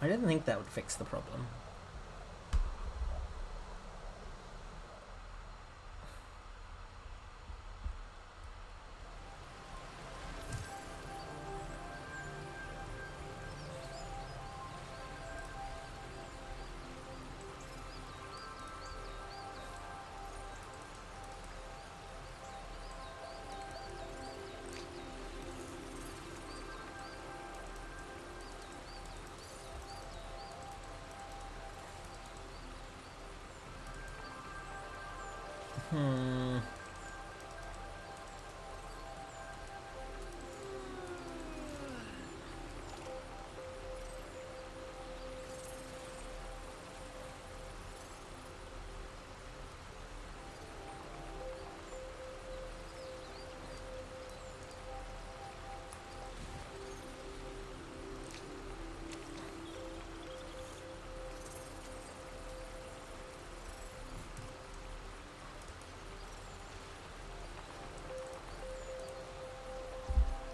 I didn't think that would fix the problem.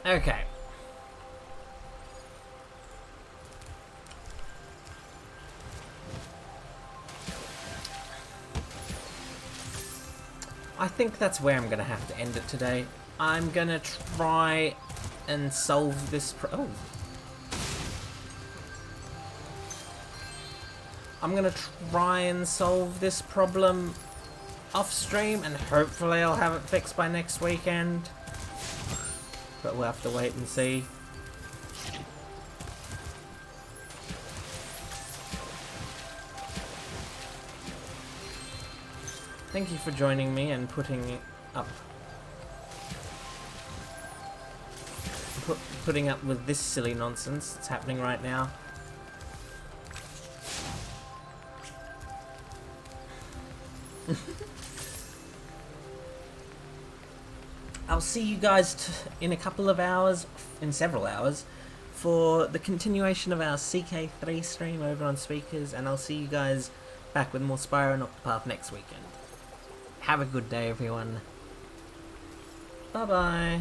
Okay. I think that's where I'm gonna have to end it today. I'm gonna try and solve this I'm gonna try and solve this problem off stream, and hopefully I'll have it fixed by next weekend. But we'll have to wait and see. Thank you for joining me and putting up with this silly nonsense that's happening right now. I'll see you guys in a couple of hours, in several hours, for the continuation of our CK3 stream over on speakers, and I'll see you guys back with more Spyro and Octopath next weekend. Have a good day, everyone. Bye-bye.